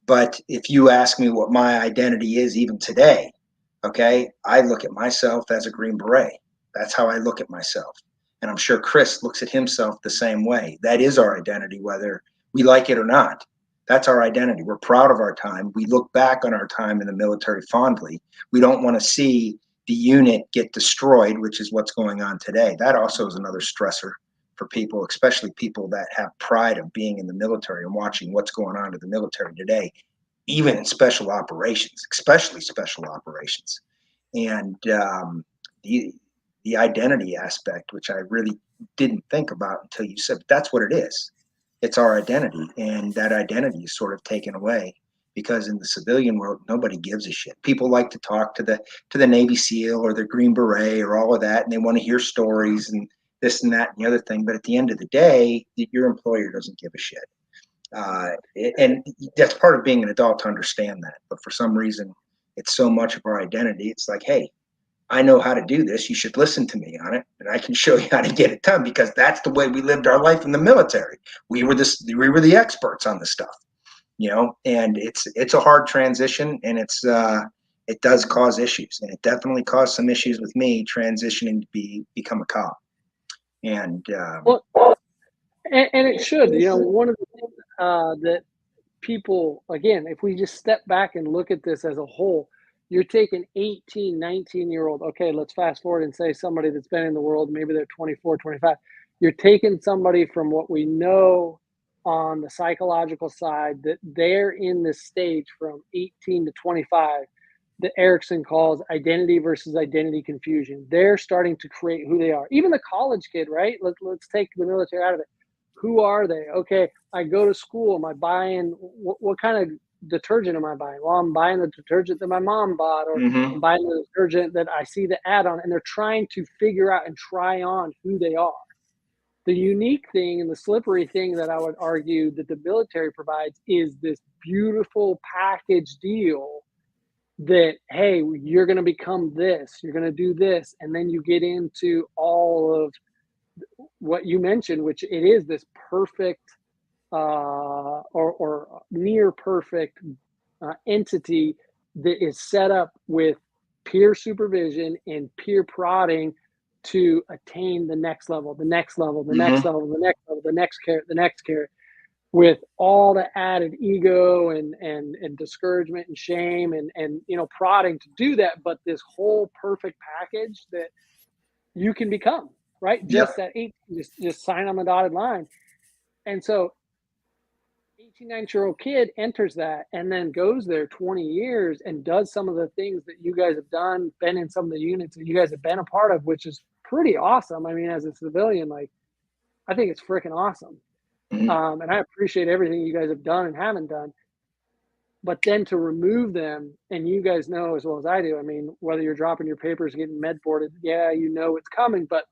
But if you ask me what my identity is even today, okay, I look at myself as a Green Beret. That's how I look at myself. And I'm sure Chris looks at himself the same way. That is our identity, whether we like it or not. That's our identity. We're proud of our time. We look back on our time in the military fondly. We don't want to see the unit get destroyed, which is what's going on today. That also is another stressor for people, especially people that have pride of being in the military and watching what's going on to the military today, even in special operations, especially special operations. And the identity aspect, which I really didn't think about until you said, but that's what it is. It's our identity, and that identity is sort of taken away because in the civilian world, nobody gives a shit. People like to talk to the Navy SEAL or the Green Beret or all of that, and they want to hear stories and this and that and the other thing. But at the end of the day, your employer doesn't give a shit. And that's part of being an adult to understand that. But for some reason, it's so much of our identity. It's like, hey, I know how to do this. You should listen to me on it, and I can show you how to get it done because that's the way we lived our life in the military. We were the experts on the stuff, and it's a hard transition, and it does cause issues, and it definitely caused some issues with me transitioning to become a cop. And well, and it should, one of the things that people, again, if we just step back and look at this as a whole, you're taking 18, 19-year-old, okay, let's fast forward and say somebody that's been in the world, maybe they're 24, 25. You're taking somebody from what we know on the psychological side that they're in this stage from 18 to 25 that Erickson calls identity versus identity confusion. They're starting to create who they are. Even the college kid, right? Let's take the military out of it. Who are they? Okay, I go to school. Am I buying what kind of detergent am I buying? Well, I'm buying the detergent that my mom bought, or I'm buying the detergent that I see the ad on, and they're trying to figure out and try on who they are. The unique thing and the slippery thing that I would argue that the military provides is this beautiful package deal that, hey, you're going to become this, you're going to do this, and then you get into all of what you mentioned, which it is this perfect or near perfect entity that is set up with peer supervision and peer prodding to attain the next level, the next level, the next level, the next level, the next carrot, the next carrot, with all the added ego and discouragement and shame and prodding to do that. But this whole perfect package that you can become, right? Just at 18, just sign on the dotted line. And so 18, 19-year-old kid enters that and then goes there 20 years and does some of the things that you guys have done, been in some of the units that you guys have been a part of, which is pretty awesome. I mean, as a civilian, like, I think it's freaking awesome. And I appreciate everything you guys have done and haven't done. But then to remove them, and you guys know as well as I do, I mean, whether you're dropping your papers, getting med boarded, it's coming, but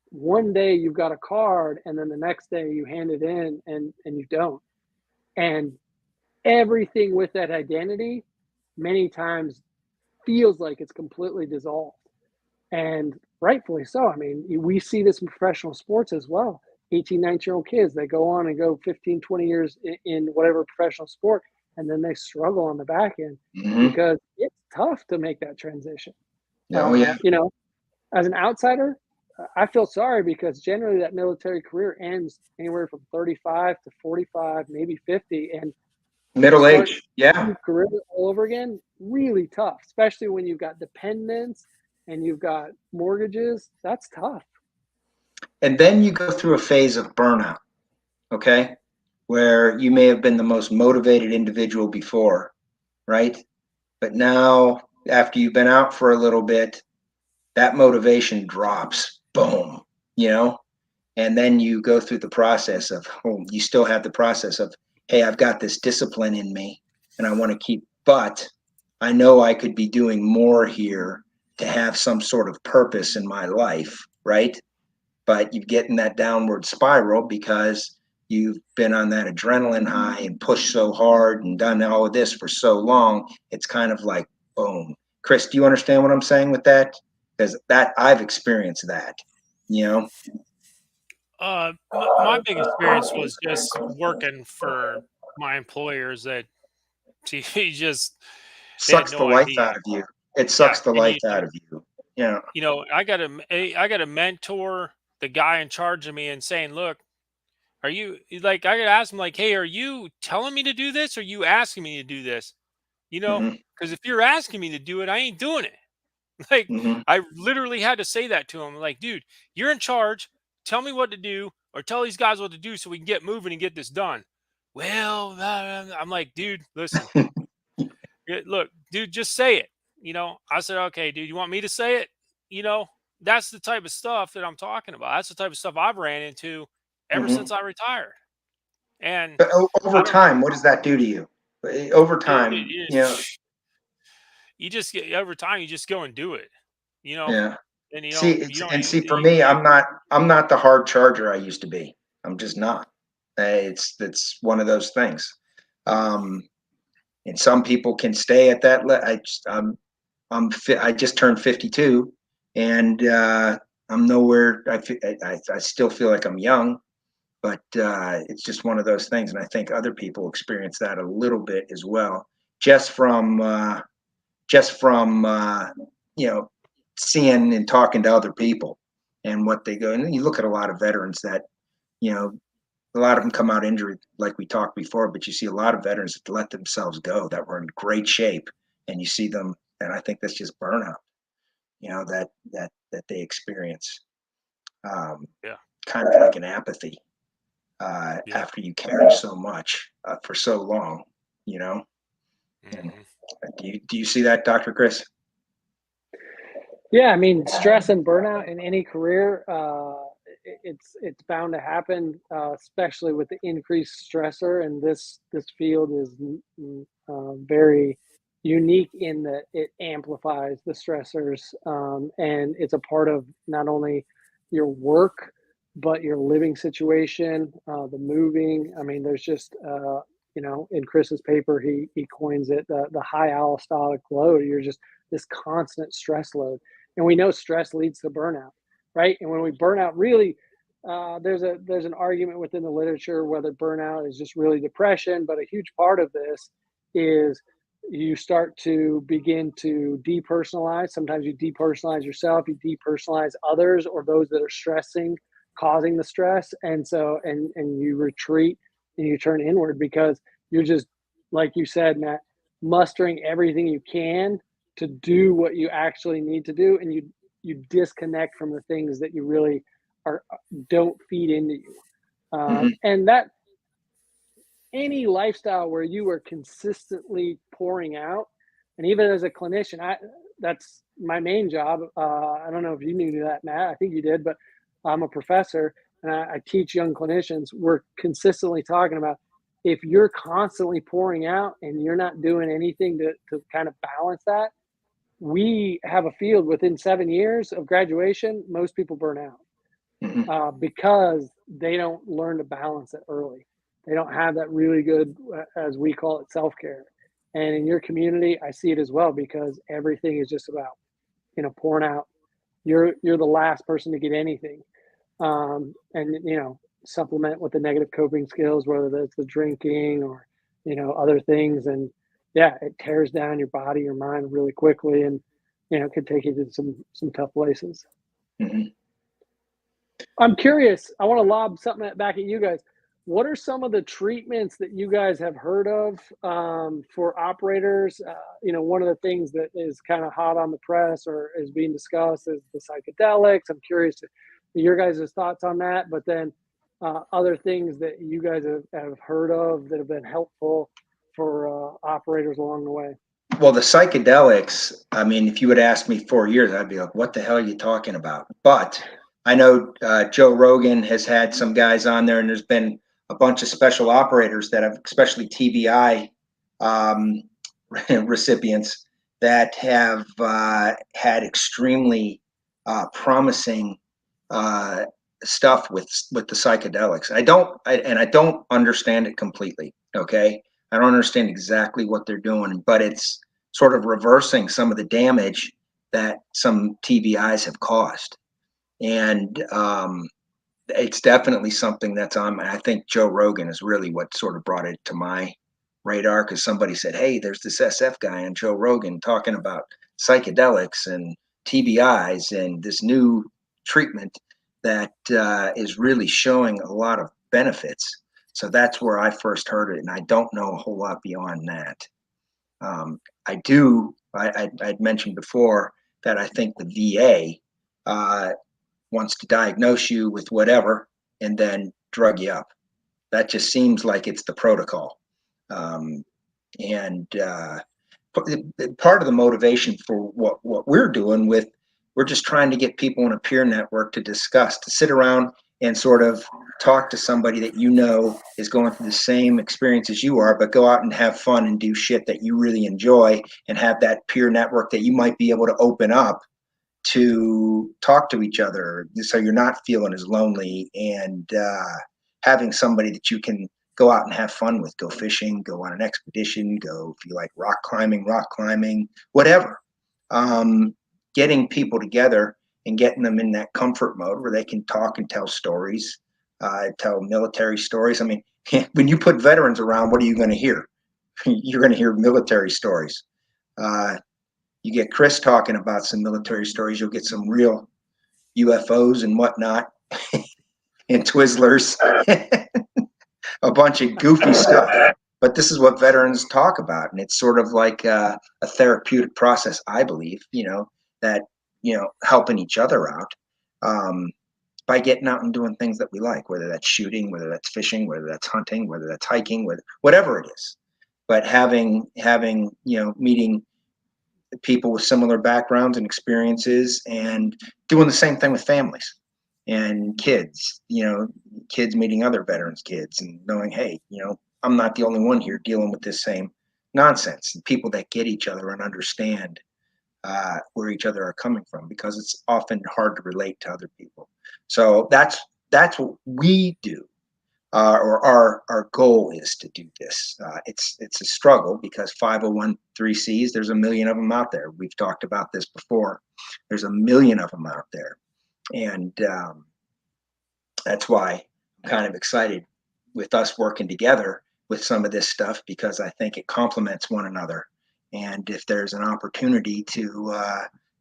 one day you've got a card and then the next day you hand it in and you don't. And everything with that identity many times feels like it's completely dissolved. And rightfully so. I mean, we see this in professional sports as well. 18, 19-year-old kids, they go on and go 15, 20 years in whatever professional sport, and then they struggle on the back end because it's tough to make that transition. As an outsider, I feel sorry because generally that military career ends anywhere from 35 to 45, maybe 50. And middle age, career all over again, really tough, especially when you've got dependents and you've got mortgages. That's tough. And then you go through a phase of burnout, okay, where you may have been the most motivated individual before, right? But now, after you've been out for a little bit, that motivation drops, boom, and then you go through the process of, you still have the process of, hey, I've got this discipline in me and I want to keep, but I know I could be doing more here to have some sort of purpose in my life, right? But you get in that downward spiral because you've been on that adrenaline high and pushed so hard and done all of this for so long. It's kind of like, boom. Chris, do you understand what I'm saying with that? Because that I've experienced that, My big experience was just working for my employers that he just sucks had no the life idea. out of you. It sucks the life out of you. Yeah. I got a mentor, the guy in charge of me, and saying, look, are you like, I got to ask him, like, hey, are you telling me to do this? Or are you asking me to do this? Because if you're asking me to do it, I ain't doing it. Like, I literally had to say that to him. Like, dude, you're in charge. Tell me what to do, or tell these guys what to do so we can get moving and get this done. Well, I'm like, dude, listen, look, dude, just say it. I said, okay, dude, you want me to say it? you know, that's the type of stuff that I'm talking about. That's the type of stuff I've ran into ever Mhm. since I retired. And But over I don't know, time, what does that do to you? Over it, time, it, you know, you just get over time, you just go and do it, you know, yeah. and See, it's you don't, and see for you, me, you, I'm not the hard charger I used to be. I'm just not. It's one of those things. Um, and some people can stay at that. I just turned 52, and I'm nowhere. I still feel like I'm young, but it's just one of those things, and I think other people experience that a little bit as well, just from you know, seeing and talking to other people and what they go. And then you look at a lot of veterans that, you know, a lot of them come out injured, like we talked before, but you see a lot of veterans that let themselves go that were in great shape, and you see them, and I think that's just burnout, that they experience, um, yeah, kind of like an apathy yeah. after you carry so much for so long, you know. And Hmm. do you see that, Dr. Chris? Yeah, I mean, stress and burnout in any career, it's bound to happen, especially with the increased stressor. And this field is very unique in that it amplifies the stressors, and it's a part of not only your work but your living situation, the moving. I mean, there's just in Chris's paper, he coins it the high allosteric load. You're just this constant stress load, and we know stress leads to burnout, right? And when we burn out, really, there's an argument within the literature whether burnout is just really depression, but a huge part of this is you start to begin to depersonalize. Sometimes you depersonalize yourself, you depersonalize others or those that are stressing, causing the stress, and you retreat and you turn inward because you're just, like you said, Matt, mustering everything you can to do what you actually need to do, and you disconnect from the things that you really are don't feed into you, Hmm. and that any lifestyle where you are consistently pouring out, and even as a clinician, that's my main job. I don't know if you knew that, Matt. I think you did, but I'm a professor and I teach young clinicians. We're consistently talking about if you're constantly pouring out and you're not doing anything to kind of balance that, we have a field within 7 years of graduation, most people burn out Hmm. because they don't learn to balance it early. They don't have that really good, as we call it, self care. And in your community, I see it as well because everything is just about pouring out. You're the last person to get anything, and supplement with the negative coping skills, whether that's the drinking or other things. And yeah, it tears down your body, your mind really quickly, and it could take you to some tough places. Hmm. I'm curious. I want to lob something back at you guys. What are some of the treatments that you guys have heard of for operators? One of the things that is kind of hot on the press or is being discussed is the psychedelics. I'm curious to your guys' thoughts on that. But then other things that you guys have heard of that have been helpful for operators along the way. Well, the psychedelics, I mean, if you would ask me 4 years, I'd be like, what the hell are you talking about? But I know Joe Rogan has had some guys on there, and there's been a bunch of special operators that have, especially TBI um, recipients, that have had extremely promising uh, stuff with the psychedelics. I don't understand it completely. Okay, I don't understand exactly what they're doing, but it's sort of reversing some of the damage that some TBIs have caused. And it's definitely something that's on. I think Joe Rogan is really what sort of brought it to my radar because somebody said, "Hey, there's this SF guy on Joe Rogan talking about psychedelics and TBIs and this new treatment that is really showing a lot of benefits." So that's where I first heard it, and I don't know a whole lot beyond that. I do. I'd mentioned before that I think the VA wants to diagnose you with whatever and then drug you up. That just seems like it's the protocol. And part of the motivation for what we're doing we're just trying to get people in a peer network to discuss, to sit around and sort of talk to somebody that you know is going through the same experience as you are, but go out and have fun and do shit that you really enjoy, and have that peer network that you might be able to open up to talk to each other, so you're not feeling as lonely, and having somebody that you can go out and have fun with, go fishing, go on an expedition, go, if you like rock climbing, whatever. Getting people together and getting them in that comfort mode where they can talk and tell stories, tell military stories. I mean, when you put veterans around, what are you going to hear? You're going to hear military stories. You get Chris talking about some military stories, you'll get some real UFOs and whatnot, and Twizzlers, a bunch of goofy stuff. But this is what veterans talk about, and it's sort of like a therapeutic process, I believe. That helping each other out, by getting out and doing things that we like, whether that's shooting, whether that's fishing, whether that's hunting, whether that's hiking, whatever it is. But having meeting people with similar backgrounds and experiences, and doing the same thing with families and kids, kids meeting other veterans kids, and knowing, hey, I'm not the only one here dealing with this same nonsense, and people that get each other and understand where each other are coming from, because it's often hard to relate to other people. So that's what we do. Or our goal is to do this. It's a struggle, because 501(c)(3)s, there's a million of them out there. We've talked about this before. There's a million of them out there, and that's why I'm kind of excited with us working together with some of this stuff, because I think it complements one another. And if there's an opportunity to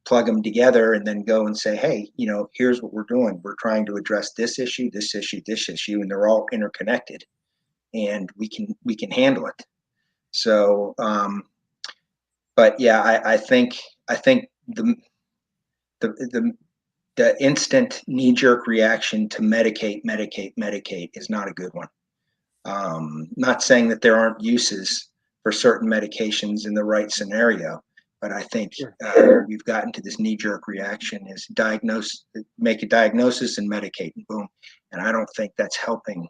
plug them together and then go and say, hey, here's what we're doing. We're trying to address this issue, this issue, this issue, and they're all interconnected, and we can handle it. So, but yeah, I think the instant knee-jerk reaction to medicate is not a good one. Not saying that there aren't uses for certain medications in the right scenario, but I think we've gotten to this knee-jerk reaction, is make a diagnosis and medicate, and boom. And I don't think that's helping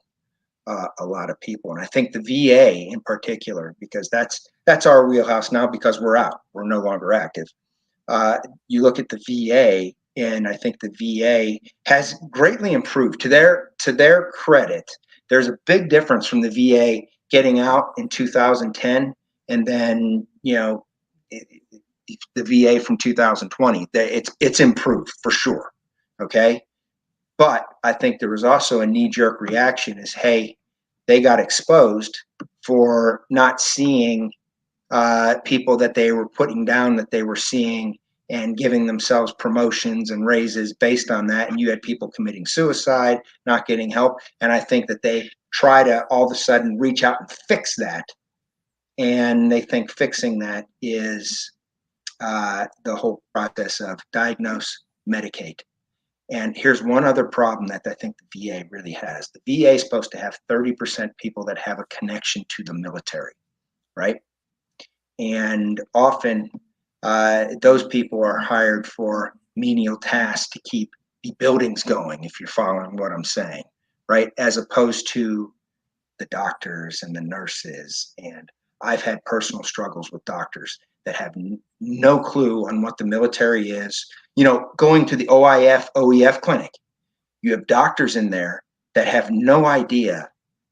a lot of people. And I think the VA in particular, because that's our wheelhouse now, because we're no longer active. You look at the VA, and I think the VA has greatly improved. To their credit, there's a big difference from the VA getting out in 2010 and then the VA from 2020. It's improved for sure. Okay, but I think there was also a knee-jerk reaction: is, hey, they got exposed for not seeing people that they were putting down, that they were seeing, and giving themselves promotions and raises based on that. And you had people committing suicide, not getting help. And I think that they try to all of a sudden reach out and fix that. And they think fixing that is the whole process of diagnose, medicate. And here's one other problem that I think the VA really has. The VA is supposed to have 30% people that have a connection to the military, right? And often those people are hired for menial tasks to keep the buildings going, if you're following what I'm saying, right? As opposed to the doctors and the nurses. And I've had personal struggles with doctors that have no clue on what the military is. Going to the OIF, OEF clinic, you have doctors in there that have no idea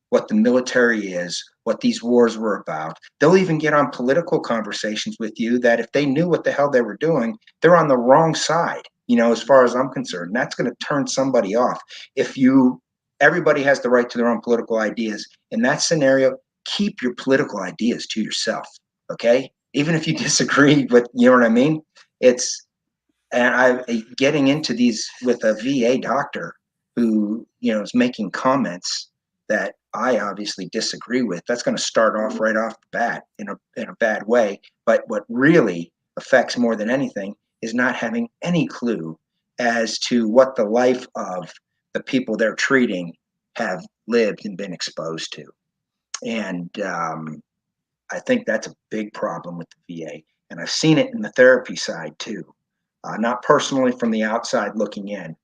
what the military is, what these wars were about. They'll even get on political conversations with you that, if they knew what the hell they were doing, they're on the wrong side, as far as I'm concerned. That's going to turn somebody off. Everybody has the right to their own political ideas. In that scenario, keep your political ideas to yourself, okay? Even if you disagree with, you know what I mean? Getting into these with a VA doctor who, is making comments that I obviously disagree with, that's going to start off right off the bat in a bad way. But what really affects more than anything is not having any clue as to what the life of the people they're treating have lived and been exposed to. And I think that's a big problem with the VA. And I've seen it in the therapy side too. not personally from the outside looking in.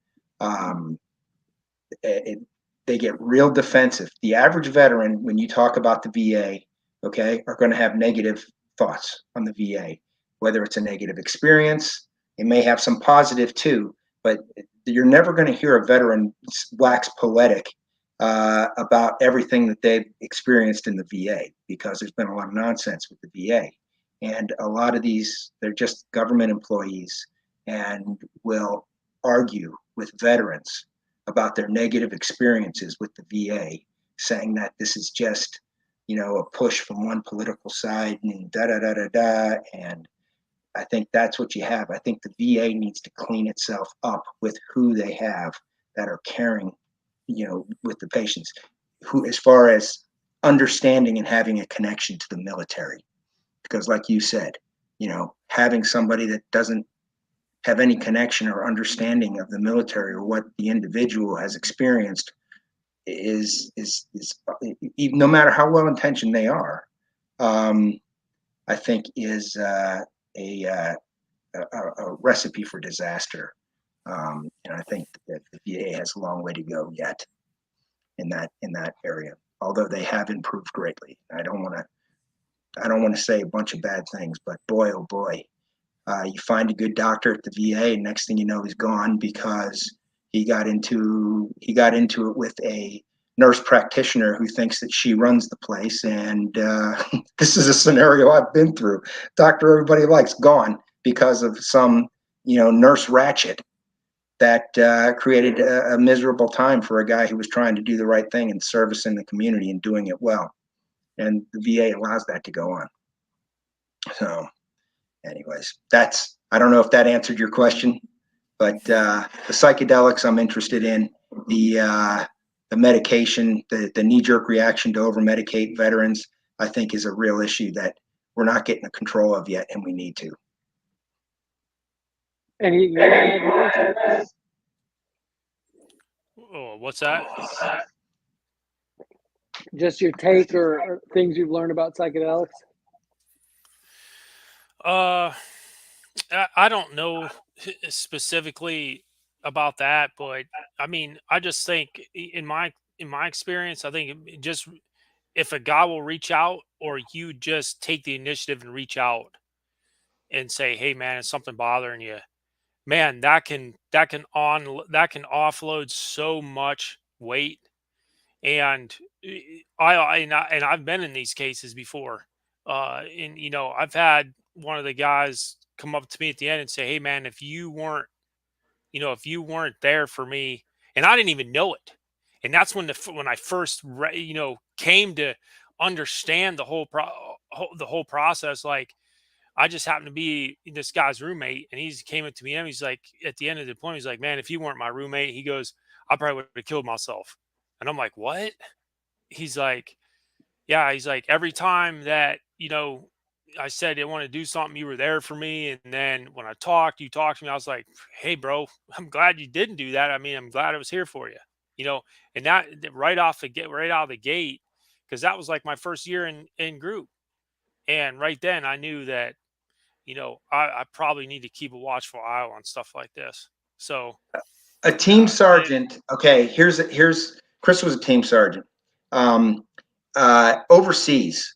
They get real defensive. The average veteran, when you talk about the VA, okay, are going to have negative thoughts on the VA, whether it's a negative experience. It may have some positive too, but you're never going to hear a veteran wax poetic about everything that they've experienced in the VA, because there's been a lot of nonsense with the VA. And a lot of these, they're just government employees and will argue with veterans about their negative experiences with the VA, saying that this is just, a push from one political side and da da da da da. And I think that's what you have. I think the VA needs to clean itself up with who they have that are caring, with the patients, who, as far as understanding and having a connection to the military. Because like you said, having somebody that doesn't have any connection or understanding of the military or what the individual has experienced is no matter how well intentioned they are, I think is a recipe for disaster. And I think that the VA has a long way to go yet in that area, although they have improved greatly. I don't want to say a bunch of bad things, but boy, oh boy, you find a good doctor at the VA, and next thing you know, he's gone because he got into it with a nurse practitioner who thinks that she runs the place. And this is a scenario I've been through. Doctor everybody likes gone because of some nurse ratchet that created a miserable time for a guy who was trying to do the right thing and service in the community and doing it well. And the VA allows that to go on. So anyways, I don't know if that answered your question, but the psychedelics I'm interested in, the medication, the knee-jerk reaction to over-medicate veterans, I think is a real issue that we're not getting control of yet, and we need to. Oh, what's that? Just your take or things you've learned about psychedelics? I don't know specifically about that, but I mean, I just think in my experience, I think just if a guy will reach out, or you just take the initiative and reach out and say, "Hey, man, is something bothering you?" Man, that can offload so much weight. And I've been in these cases before. And I've had one of the guys come up to me at the end and say, "Hey, man, if you weren't there for me," and I didn't even know it. And that's when I first came to understand the whole process. Like, I just happened to be this guy's roommate, and he came up to me and he's like, at the end of the deployment, he's like, "Man, if you weren't my roommate," he goes, "I probably would have killed myself." And I'm like, "What?" He's like, "Yeah." He's like, "Every time that I said I want to do something, you were there for me, and then when I you talked to me." I was like, "Hey, bro, I'm glad you didn't do that. I mean, I'm glad I was here for you." And that right out of the gate, because that was like my first year in group, and right then I knew that I probably need to keep a watchful eye on stuff like this. So a team sergeant. Okay, here's Chris was a team sergeant. Overseas,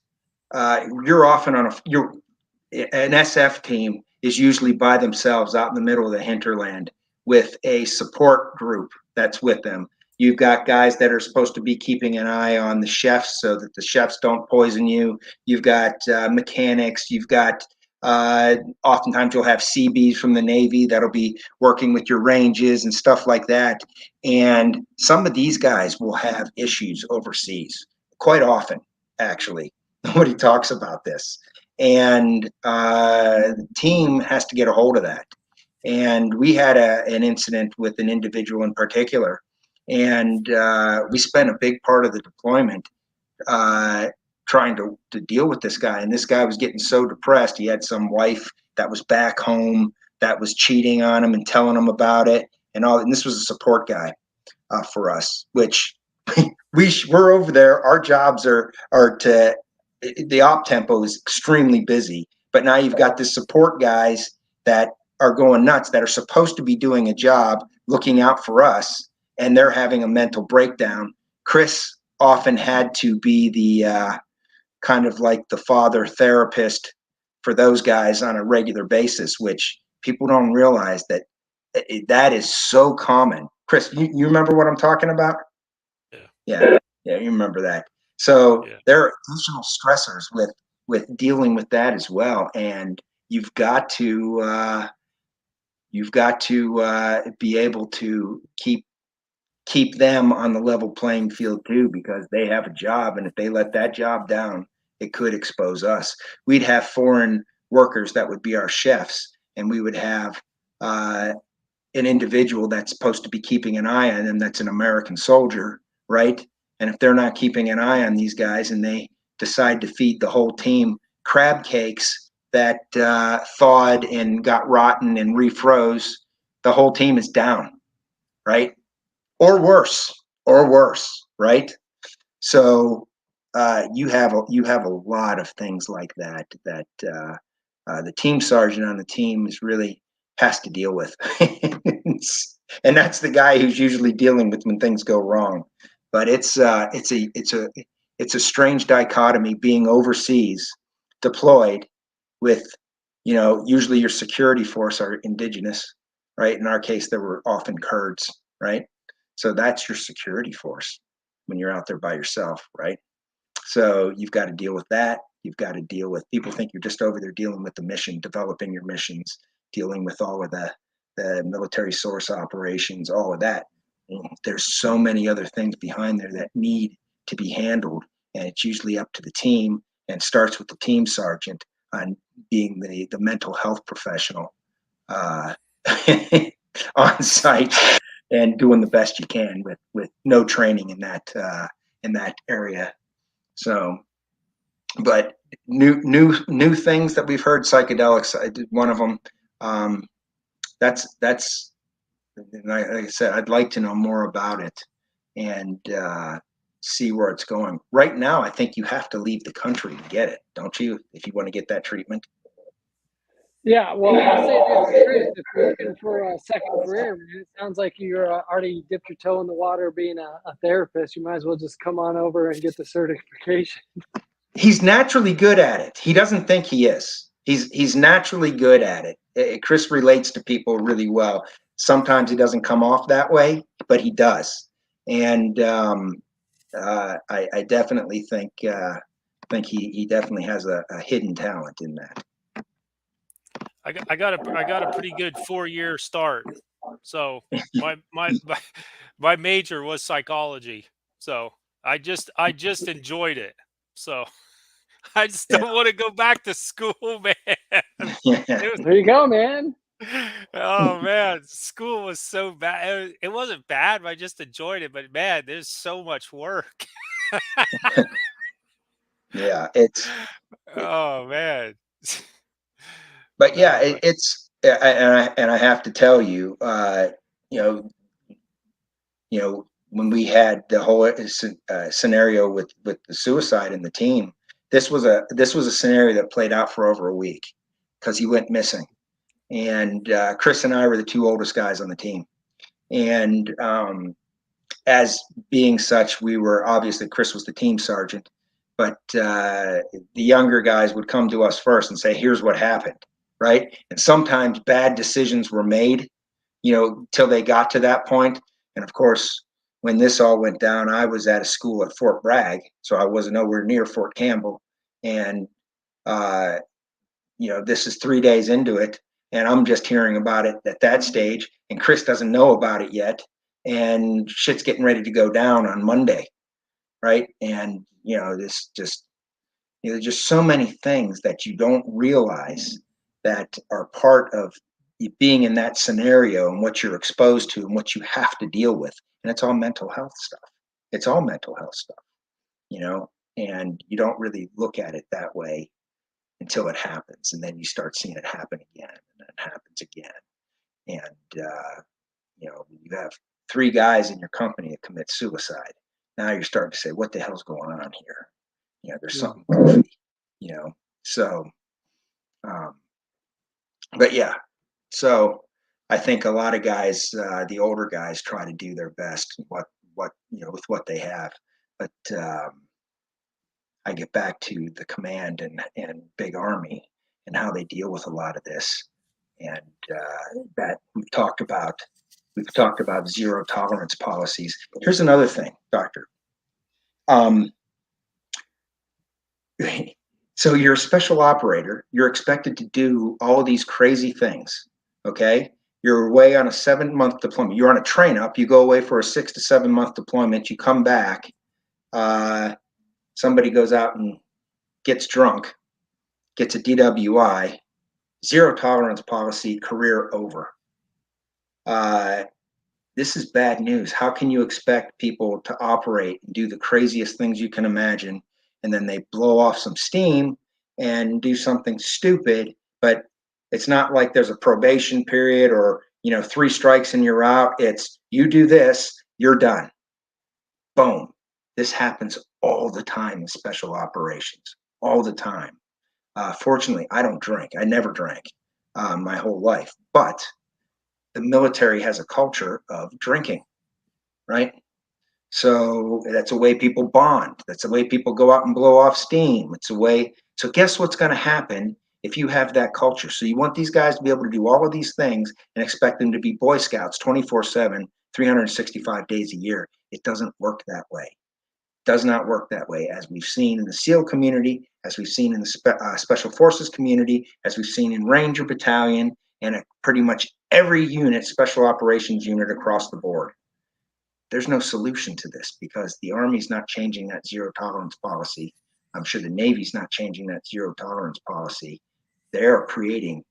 you're often on an SF team is usually by themselves out in the middle of the hinterland with a support group that's with them. You've got guys that are supposed to be keeping an eye on the chefs so that the chefs don't poison you. You've got mechanics. You've got oftentimes you'll have CBs from the Navy that'll be working with your ranges and stuff like that. And some of these guys will have issues overseas quite often, actually. Nobody talks about this. And the team has to get a hold of that. And we had an incident with an individual in particular. And we spent a big part of the deployment trying to deal with this guy. And this guy was getting so depressed. He had some wife that was back home that was cheating on him and telling him about it and all. And this was a support guy for us, which we're over there. Our jobs are to, the op tempo is extremely busy, but now you've got the support guys that are going nuts that are supposed to be doing a job looking out for us, and they're having a mental breakdown. Chris often had to be the kind of like the father therapist for those guys on a regular basis, which people don't realize that that is so common. Chris, you remember what I'm talking about? Yeah. Yeah, you remember that. So Yeah. there are additional stressors with dealing with that as well, and you've got to be able to keep them on the level playing field too, because they have a job, and if they let that job down, it could expose us. We'd have foreign workers that would be our chefs, and we would have an individual that's supposed to be keeping an eye on them, that's an American soldier, right? And if they're not keeping an eye on these guys and they decide to feed the whole team crab cakes that thawed and got rotten and refroze, the whole team is down, right? Or worse, right? So you have a lot of things like that the team sergeant on the team is really has to deal with, and that's the guy who's usually dealing with when things go wrong. But it's a strange dichotomy being overseas, deployed with, usually your security force are indigenous, right? In our case, there were often Kurds, right? So that's your security force when you're out there by yourself, right? So you've got to deal with that. You've got to deal with, people think you're just over there dealing with the mission, developing your missions, dealing with all of the military source operations, all of that. There's so many other things behind there that need to be handled. And it's usually up to the team, and starts with the team sergeant on being the mental health professional uh, on site and doing the best you can with no training in that area. So, but new things that we've heard, psychedelics. I did one of them. That's like I said, I'd like to know more about it and see where it's going. Right now, I think you have to leave the country to get it, don't you? If you want to get that treatment. Yeah, well, I'll say this, Chris, if you're looking for a second career, man, it sounds like you're already dipped your toe in the water being a therapist. You might as well just come on over and get the certification. He's naturally good at it. He doesn't think he is. He's naturally good at it. Chris relates to people really well. Sometimes he doesn't come off that way, but he does. And I definitely think he definitely has a hidden talent in that. I got a pretty good 4-year start. So my major was psychology. So I just enjoyed it. So I just Yeah. don't want to go back to school, man. Yeah. It was, There you go, man. oh man, school was so bad. It wasn't bad, but I just enjoyed it. But man, there's so much work. Yeah. It's Oh man. but yeah, Oh man. it's and I have to tell you, you know, when we had the whole scenario with the suicide in the team, this was a scenario that played out for over a week because he went missing, and Chris and I were the two oldest guys on the team, and as being such, we were obviously, Chris was the team sergeant, but the younger guys would come to us first and say, "Here's what happened," right? And sometimes bad decisions were made, till they got to that point. And of course, when this all went down, I was at a school at Fort Bragg, so I was nowhere near Fort Campbell. And uh, this is 3 days into it, and I'm just hearing about it at that stage, and Chris doesn't know about it yet, and shit's getting ready to go down on Monday, right? And this just there's just so many things that you don't realize that are part of being in that scenario and what you're exposed to and what you have to deal with. And it's all mental health stuff. It's all mental health stuff, and you don't really look at it that way until it happens. And then you start seeing it happen again, and then it happens again. And, you have 3 guys in your company that commit suicide. Now you're starting to say, what the hell's going on here? There's something goofy, so, but yeah, So I think a lot of guys, the older guys, try to do their best with what they have. But I get back to the command and big army and how they deal with a lot of this, and that we've talked about zero tolerance policies. Here's another thing, Doctor. Um, so you're a special operator. You're expected to do all of these crazy things. Okay, you're away on a 7-month deployment. You're on a train up. You go away for a 6 to 7 month deployment. You come back. Somebody goes out and gets drunk, gets a DWI, zero tolerance policy, career over. This is bad news. How can you expect people to operate and do the craziest things you can imagine, and then they blow off some steam and do something stupid? But it's not like there's a probation period or 3 strikes and you're out. It's you do this, you're done. Boom. This happens all the time in special operations, all the time. Fortunately, I don't drink. I never drank my whole life, but the military has a culture of drinking, right? So that's a way people bond. That's a way people go out and blow off steam. It's a way. So guess what's going to happen if you have that culture? So you want these guys to be able to do all of these things and expect them to be Boy Scouts 24/7, 365 days a year. It doesn't work that way. Does not work that way, as we've seen in the SEAL community, as we've seen in the Special Forces community, as we've seen in Ranger Battalion, and pretty much every unit, special operations unit across the board. There's no solution to this because the Army's not changing that zero tolerance policy. I'm sure the Navy's not changing that zero tolerance policy. They are creating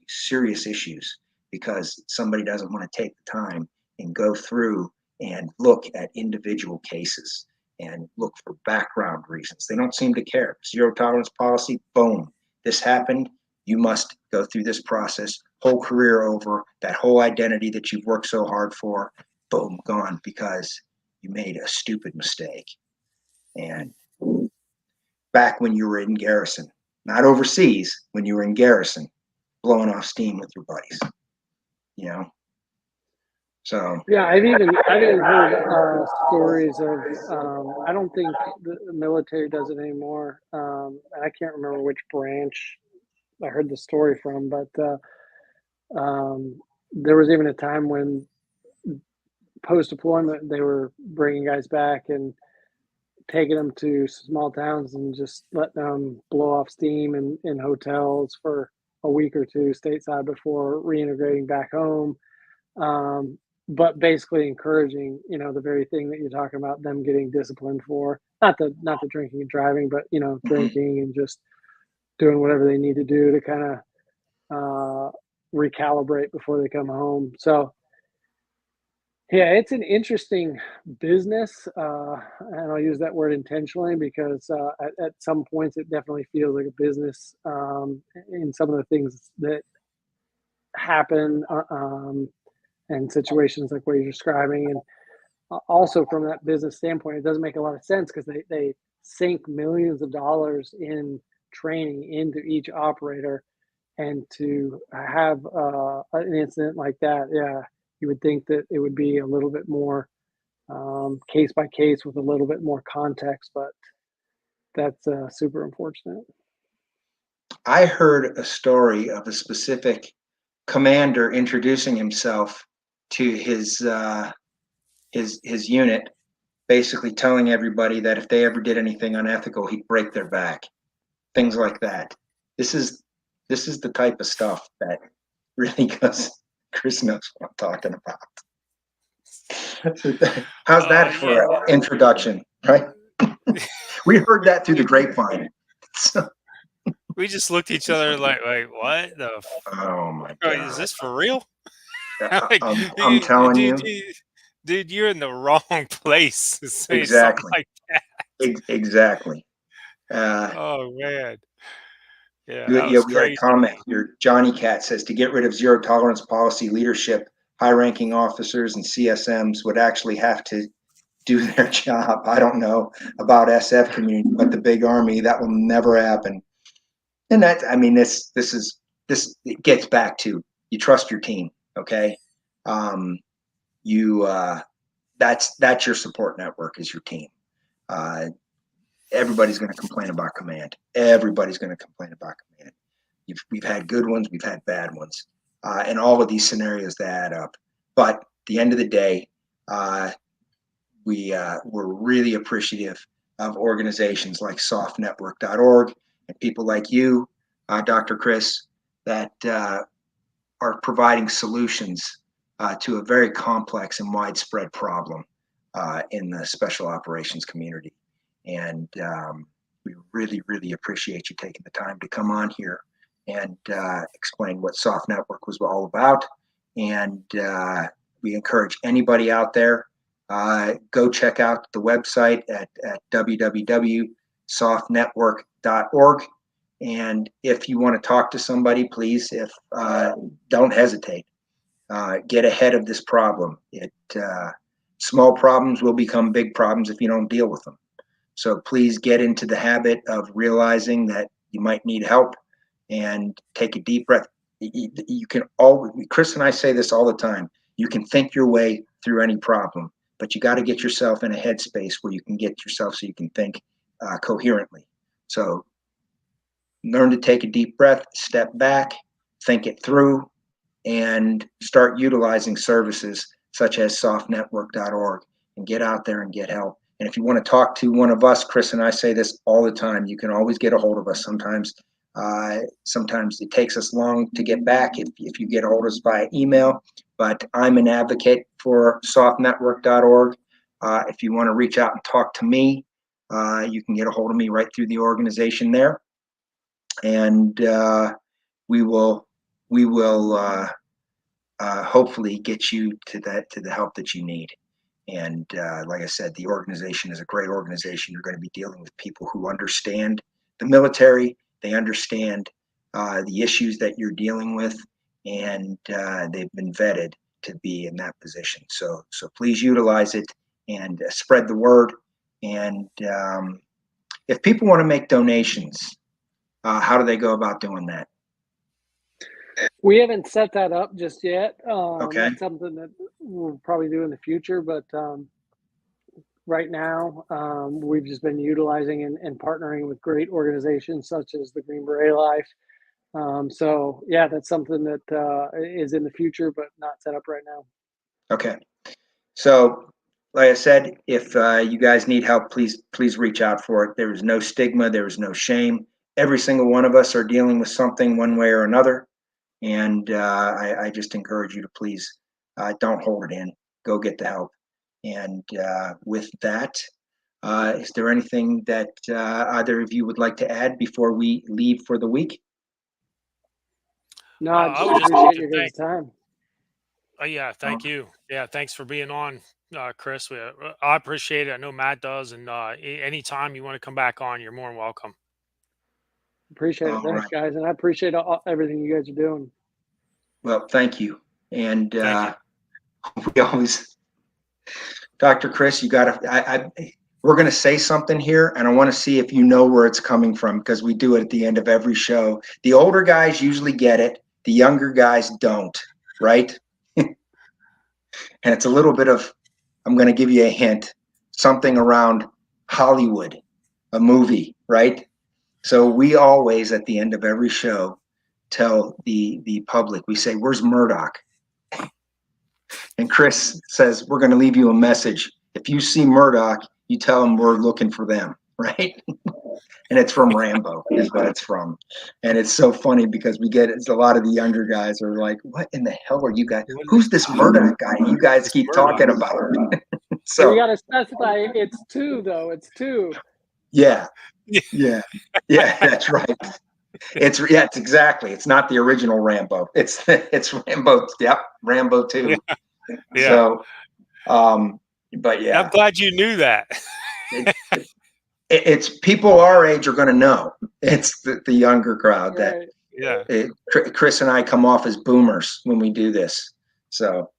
serious issues because somebody doesn't want to take the time and go through and look at individual cases and look for background reasons. They don't seem to care. Zero tolerance policy, boom, this happened. You must go through this process, whole career over, that whole identity that you've worked so hard for, boom, gone because you made a stupid mistake. And back when you were in garrison, not overseas, when you were in garrison, blowing off steam with your buddies, So Yeah, I've even heard stories of. I don't think the military does it anymore, and I can't remember which branch I heard the story from, but there was even a time when post deployment they were bringing guys back and taking them to small towns and just letting them blow off steam in hotels for a week or two stateside before reintegrating back home. But basically encouraging, the very thing that you're talking about, them getting disciplined for, not the drinking and driving, but drinking and just doing whatever they need to do to kind of recalibrate before they come home. So yeah, it's an interesting business, and I'll use that word intentionally because at some points it definitely feels like a business in some of the things that happen and situations like what you're describing. And also from that business standpoint, it doesn't make a lot of sense because they sink millions of dollars in training into each operator, and to have an incident like that, yeah, you would think that it would be a little bit more case by case with a little bit more context, but that's super unfortunate. I heard a story of a specific commander introducing himself to his unit, basically telling everybody that if they ever did anything unethical, he'd break their back. Things like that. This is the type of stuff that really goes. Chris knows what I'm talking about. How's that for an introduction, right? We heard that through the grapevine. So, We just looked at each other like, wait, what the? oh my God. Is this for real? Like, I'm telling you. Dude, you're in the wrong place to say exactly. something like that. Exactly. Oh man. Yeah, that was crazy. We had a comment here. Johnny Cat says to get rid of zero tolerance policy leadership, high-ranking officers and CSMs would actually have to do their job. I don't know about SF community, but the big army, that will never happen. And that, this is it gets back to, you trust your team. Okay. That's your support network, is your team. Everybody's going to complain about command. Everybody's going to complain about command. We've had good ones, we've had bad ones, and all of these scenarios that add up. But at the end of the day, we're really appreciative of organizations like SOFnetwork.org and people like you, Dr. Chris, that are providing solutions to a very complex and widespread problem in the special operations community. And we really, really appreciate you taking the time to come on here and explain what SOF Network was all about. And we encourage anybody out there, go check out the website at www.sofnetwork.org. And if you want to talk to somebody, please, don't hesitate. Get ahead of this problem. Small problems will become big problems if you don't deal with them. So please get into the habit of realizing that you might need help, and take a deep breath. You can always, Chris and I say this all the time, you can think your way through any problem, but you got to get yourself in a headspace where you can get yourself so you can think coherently. So learn to take a deep breath, step back, think it through, and start utilizing services such as sofnetwork.org, and get out there and get help. And if you want to talk to one of us, Chris and I say this all the time, you can always get a hold of us. Sometimes it takes us long to get back if you get a hold of us via email, but I'm an advocate for sofnetwork.org. If you want to reach out and talk to me, you can get a hold of me right through the organization there. And we will hopefully get you to the help that you need. And like I said, the organization is a great organization. You're going to be dealing with people who understand the military. They understand the issues that you're dealing with, and they've been vetted to be in that position. So please utilize it and spread the word. And if people want to make donations, how do they go about doing that? We haven't set that up just yet. Okay. That's something that we'll probably do in the future, but right now we've just been utilizing and partnering with great organizations such as the Green Beret L.I.F.E. So yeah, that's something that is in the future, but not set up right now. Okay. So like I said, if you guys need help, please reach out for it. There is no stigma. There is no shame. Every single one of us are dealing with something one way or another. And I just encourage you to please don't hold it in. Go get the help. And with that, is there anything that either of you would like to add before we leave for the week? No, I I would just like appreciate to your guys' thank. time. Yeah, thank you. Yeah, thanks for being on, Chris. I appreciate it. I know Matt does, and anytime you want to come back on, you're more than welcome. Appreciate it. All Thanks, right. guys. And I appreciate everything you guys are doing. Well, thank you. And Thank you. we always, Dr. Chris, you got to, we're going to say something here, and I want to see if you know where it's coming from, because we do it at the end of every show. The older guys usually get it. The younger guys don't, right? And it's a little bit of, I'm going to give you a hint, something around Hollywood, a movie, right? So we always, at the end of every show, tell the public, we say, where's Murdoch? And Chris says, we're going to leave you a message. If you see Murdoch, you tell him we're looking for them, right? And it's from Rambo, is what it's from. And it's so funny because a lot of the younger guys are like, what in the hell are you guys? Who's this Murdoch guy you guys keep talking about? So you got to specify it's two, though. It's two. Yeah, that's right. It's exactly. It's not the original Rambo. It's Rambo. Yep, Rambo 2. Yeah. So, but yeah, I'm glad you knew that. it's people our age are going to know. It's the younger crowd Right. Yeah. Chris and I come off as boomers when we do this. So,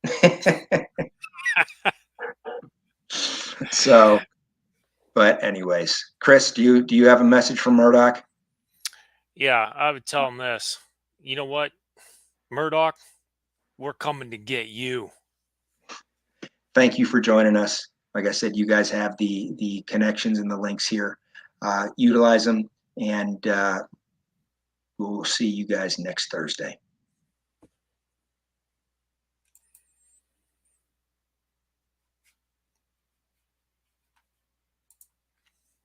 but anyways, Chris, do you have a message for Murdoch? Yeah, I would tell him this. you know what, Murdoch, we're coming to get you. Thank you for joining us. Like I said, you guys have the connections and the links here. Utilize them, and we'll see you guys next Thursday.